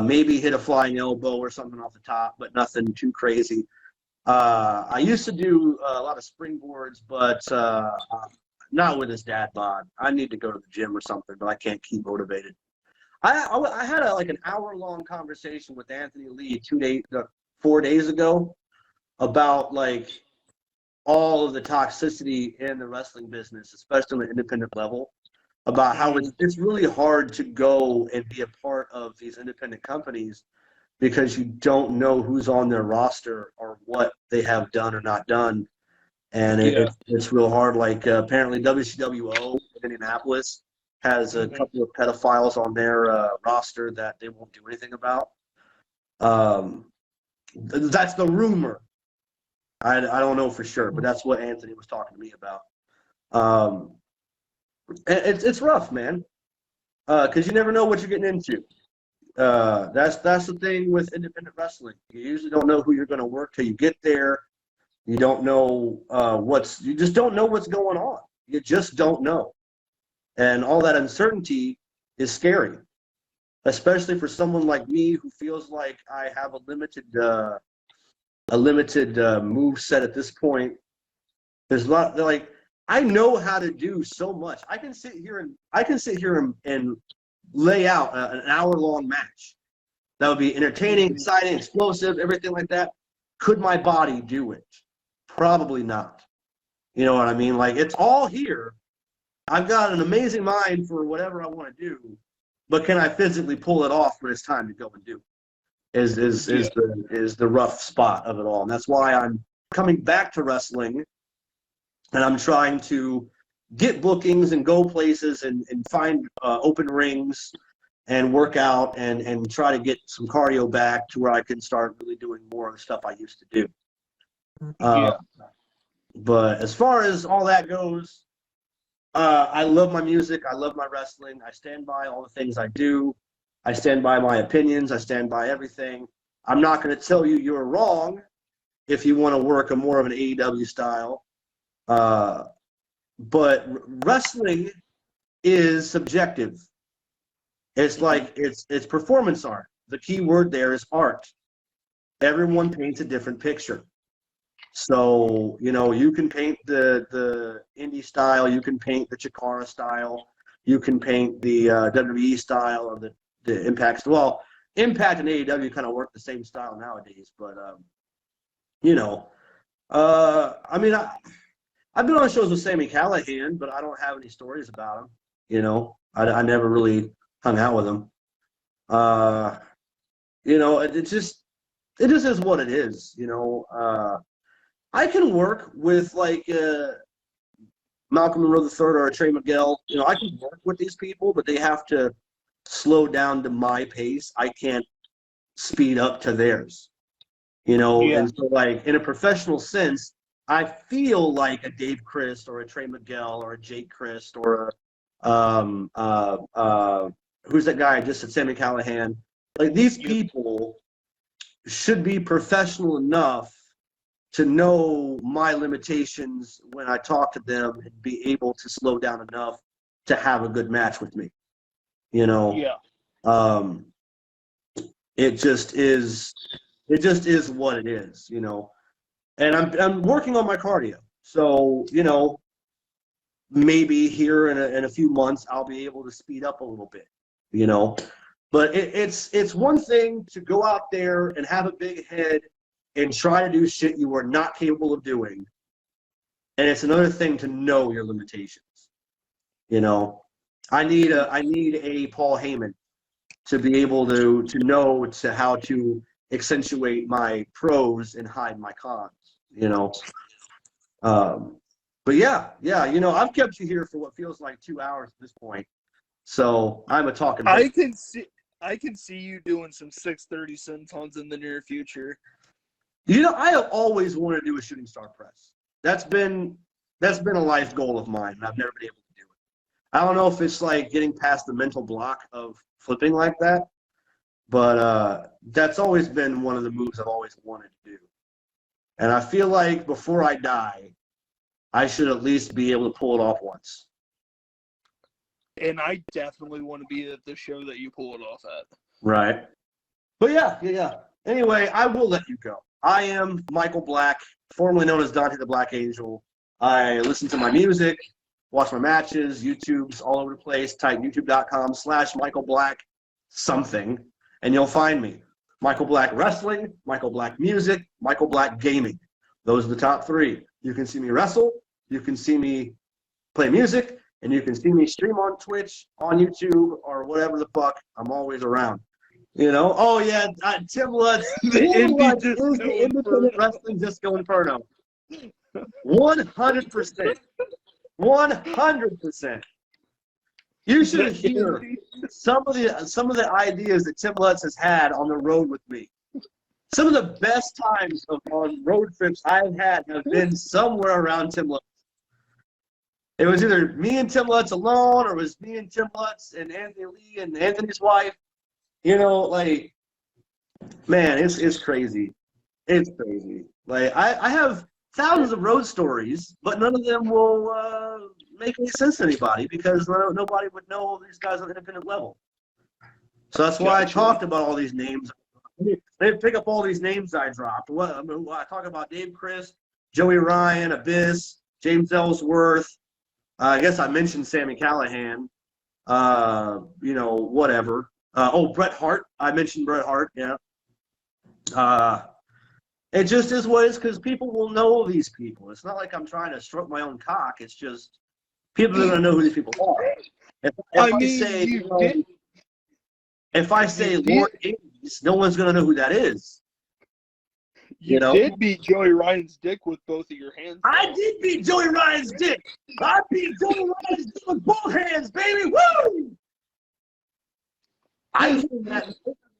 Speaker 2: maybe hit a flying elbow or something off the top, but nothing too crazy. I used to do a lot of springboards, but not with this dad bod. I need to go to the gym or something, but I can't keep motivated. I had an hour-long conversation with Anthony Lee 4 days ago about like all of the toxicity in the wrestling business, especially on the independent level, about how it's really hard to go and be a part of these independent companies because you don't know who's on their roster or what they have done or not done. And it's real hard. Like apparently WCWO in Indianapolis has a couple of pedophiles on their roster that they won't do anything about. That's the rumor. I don't know for sure, but that's what Anthony was talking to me about. It's rough, man, because you never know what you're getting into. That's the thing with independent wrestling. You usually don't know who you're going to work till you get there. You don't know you just don't know what's going on. You just don't know, and all that uncertainty is scary, especially for someone like me who feels like I have a limited move set at this point. There's a lot. I know how to do so much. I can sit here and lay out an hour-long match that would be entertaining, exciting, explosive, everything like that. Could my body do it? Probably not. You know what I mean? Like, it's all here. I've got an amazing mind for whatever I want to do, but can I physically pull it off when it's time to go and do it? Is the rough spot of it all. And that's why I'm coming back to wrestling, and I'm trying to get bookings and go places and find open rings and work out and try to get some cardio back to where I can start really doing more of the stuff I used to do. But as far as all that goes, I love my music. I love my wrestling. I stand by all the things I do. I stand by my opinions. I stand by everything. I'm not going to tell you you're wrong if you want to work a more of an AEW style. But wrestling is subjective. It's like it's performance art. The key word there is art. Everyone paints a different picture. So, you can paint the indie style, you can paint the Chikara style, you can paint the WWE style or the Impact. Well, Impact and AEW kind of work the same style nowadays, but I've been on shows with Sami Callihan, but I don't have any stories about him. I never really hung out with him. It just is what it is. I can work with like Malcolm Monroe III or a Trey Miguel. I can work with these people, but they have to slow down to my pace. I can't speed up to theirs. And so like in a professional sense, I feel like a Dave Crist or a Trey Miguel or a Jake Crist or who's that guy I just said, Sami Callihan. Like these people should be professional enough to know my limitations when I talk to them and be able to slow down enough to have a good match with me. It just is what it is, And I'm working on my cardio. So, maybe here in a few months I'll be able to speed up a little bit, But it's one thing to go out there and have a big head and try to do shit you are not capable of doing. And it's another thing to know your limitations. I need a Paul Heyman. to be able to know to how to accentuate my pros and hide my cons, you know. But yeah, I've kept you here for what feels like 2 hours at this point. So I'm a talking head.
Speaker 1: I can see you doing some 630 centons in the near future.
Speaker 2: I have always wanted to do a shooting star press. That's been a life goal of mine, and I've never been able to do it. I don't know if it's like getting past the mental block of flipping like that, but that's always been one of the moves I've always wanted to do. And I feel like before I die, I should at least be able to pull it off once.
Speaker 1: And I definitely want to be at the show that you pull it off at.
Speaker 2: Right. But yeah. Anyway, I will let you go. I am Michael Black, formerly known as Dante the Black Angel. I listen to my music, watch my matches, YouTube's all over the place. Type youtube.com/Michael Black something, and you'll find me. Michael Black Wrestling, Michael Black Music, Michael Black Gaming. Those are the top three. You can see me wrestle, you can see me play music, and you can see me stream on Twitch, on YouTube, or whatever the fuck. I'm always around. Oh yeah, Tim Lutz, the independent wrestling disco inferno. 100%. 100%. You should hear some of the ideas that Tim Lutz has had on the road with me. Some of the best times on road trips I've had have been somewhere around Tim Lutz. It was either me and Tim Lutz alone, or it was me and Tim Lutz and Anthony Lee and Anthony's wife. Man, it's crazy. It's crazy. I have thousands of road stories, but none of them will make any sense to anybody because nobody would know these guys on an independent level. So that's why I talked about all these names. They pick up all these names I dropped. I talk about Dave Crist, Joey Ryan, Abyss, James Elsworth. I guess I mentioned Sami Callihan. Whatever. Bret Hart. I mentioned Bret Hart. Yeah. It just is what it is because people will know these people. It's not like I'm trying to stroke my own cock. It's just people are going to know who these people are. If I say Lord Ames, no one's going to know who that is.
Speaker 1: You did beat Joey Ryan's dick with both of your hands.
Speaker 2: I did beat Joey Ryan's dick. I beat Joey Ryan's dick with both hands, baby. Woo! I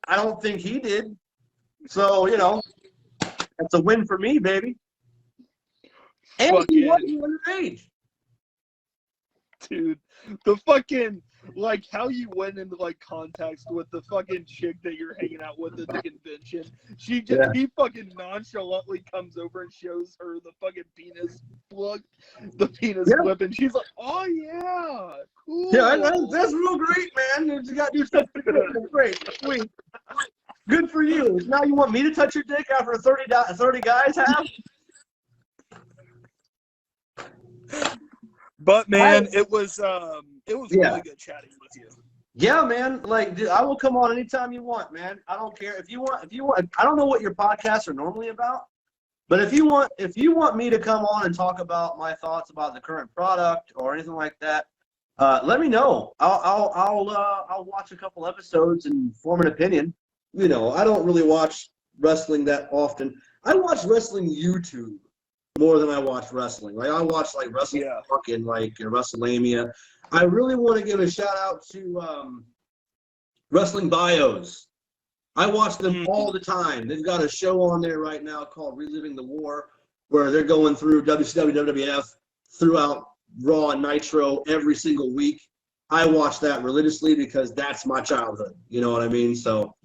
Speaker 2: don't think he did. So, that's a win for me, baby. And he wasn't underage.
Speaker 1: Dude, the fucking, how you went into, context with the fucking chick that you're hanging out with at the convention. He fucking nonchalantly comes over and shows her the fucking penis plug, the penis clip, and she's like, oh, yeah, cool.
Speaker 2: Yeah, that's real great, man. You got to do something great. Sweet. Good for you. Now you want me to touch your dick after 30 guys have?
Speaker 1: But man, it was really good chatting with you.
Speaker 2: Yeah, man. Dude, I will come on anytime you want, man. I don't care if you want. I don't know what your podcasts are normally about, but if you want me to come on and talk about my thoughts about the current product or anything like that, let me know. I'll watch a couple episodes and form an opinion. I don't really watch wrestling that often. I watch wrestling YouTube more than I watch wrestling. I watch wrestling fucking WrestleMania. I really want to give a shout out to Wrestling Bios. I watch them all the time. They've got a show on there right now called Reliving the War, where they're going through WCW, WWF throughout Raw and Nitro every single week. I watch that religiously because that's my childhood. You know what I mean? So,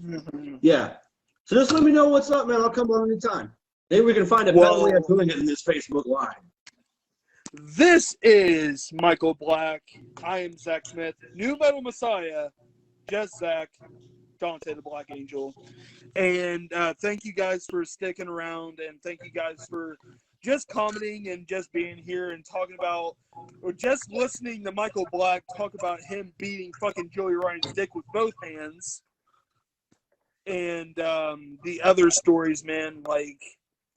Speaker 2: yeah. So just let me know what's up, man. I'll come on anytime. Maybe we can find a better way of doing it in this Facebook Live.
Speaker 1: This is Michael Black. I am Zach Smith, New Metal Messiah, just Zach, Dante the Black Angel. And thank you guys for sticking around, and thank you guys for just commenting and just being here and talking about, or just listening to Michael Black talk about him beating fucking Joey Ryan's dick with both hands. And the other stories, man,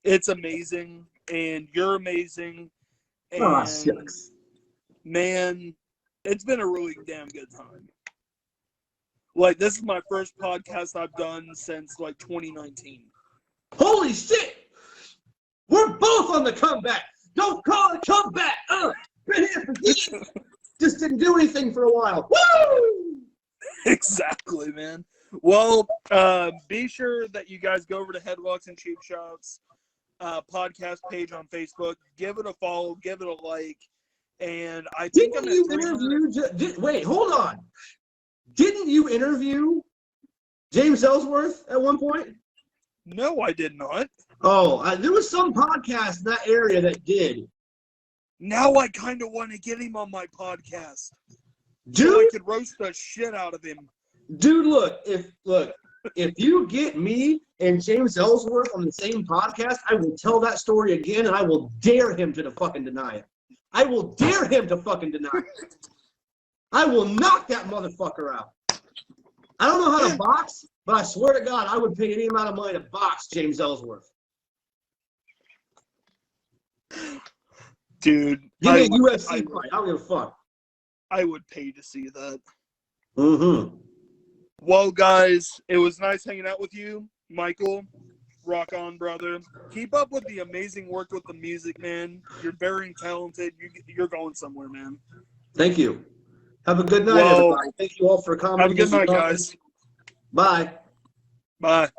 Speaker 1: it's amazing, and you're amazing. And,
Speaker 2: shucks.
Speaker 1: Man, it's been a really damn good time. Like, this is my first podcast I've done since, like, 2019.
Speaker 2: Holy shit! We're both on the comeback. Don't call it comeback. Been here for years. Just didn't do anything for a while. Woo!
Speaker 1: Exactly, man. Well, be sure that you guys go over to Headlocks and Cheepshots podcast page on Facebook. Give it a follow. Give it a like. And I think
Speaker 2: Didn't you interview? Wait, hold on. Didn't you interview James Elsworth at one point?
Speaker 1: No, I did not.
Speaker 2: Oh, there was some podcast in that area that did.
Speaker 1: Now I kind of want to get him on my podcast.
Speaker 2: Dude,
Speaker 1: so I could roast the shit out of him.
Speaker 2: Dude, look, if you get me and James Elsworth on the same podcast, I will tell that story again, and I will dare him to fucking deny it. I will dare him to fucking deny it. I will knock that motherfucker out. I don't know how to box, but I swear to God, I would pay any amount of money to box James Elsworth.
Speaker 1: Dude.
Speaker 2: Give me a UFC fight. I don't give a fuck.
Speaker 1: I would pay to see that.
Speaker 2: Mm-hmm.
Speaker 1: Well, guys, it was nice hanging out with you. Michael, rock on, brother. Keep up with the amazing work with the music, man. You're very talented. You're going somewhere, man.
Speaker 2: Thank you. Have a good night, everybody. Thank you all for commenting.
Speaker 1: Have a good night, guys.
Speaker 2: Bye.
Speaker 1: Bye.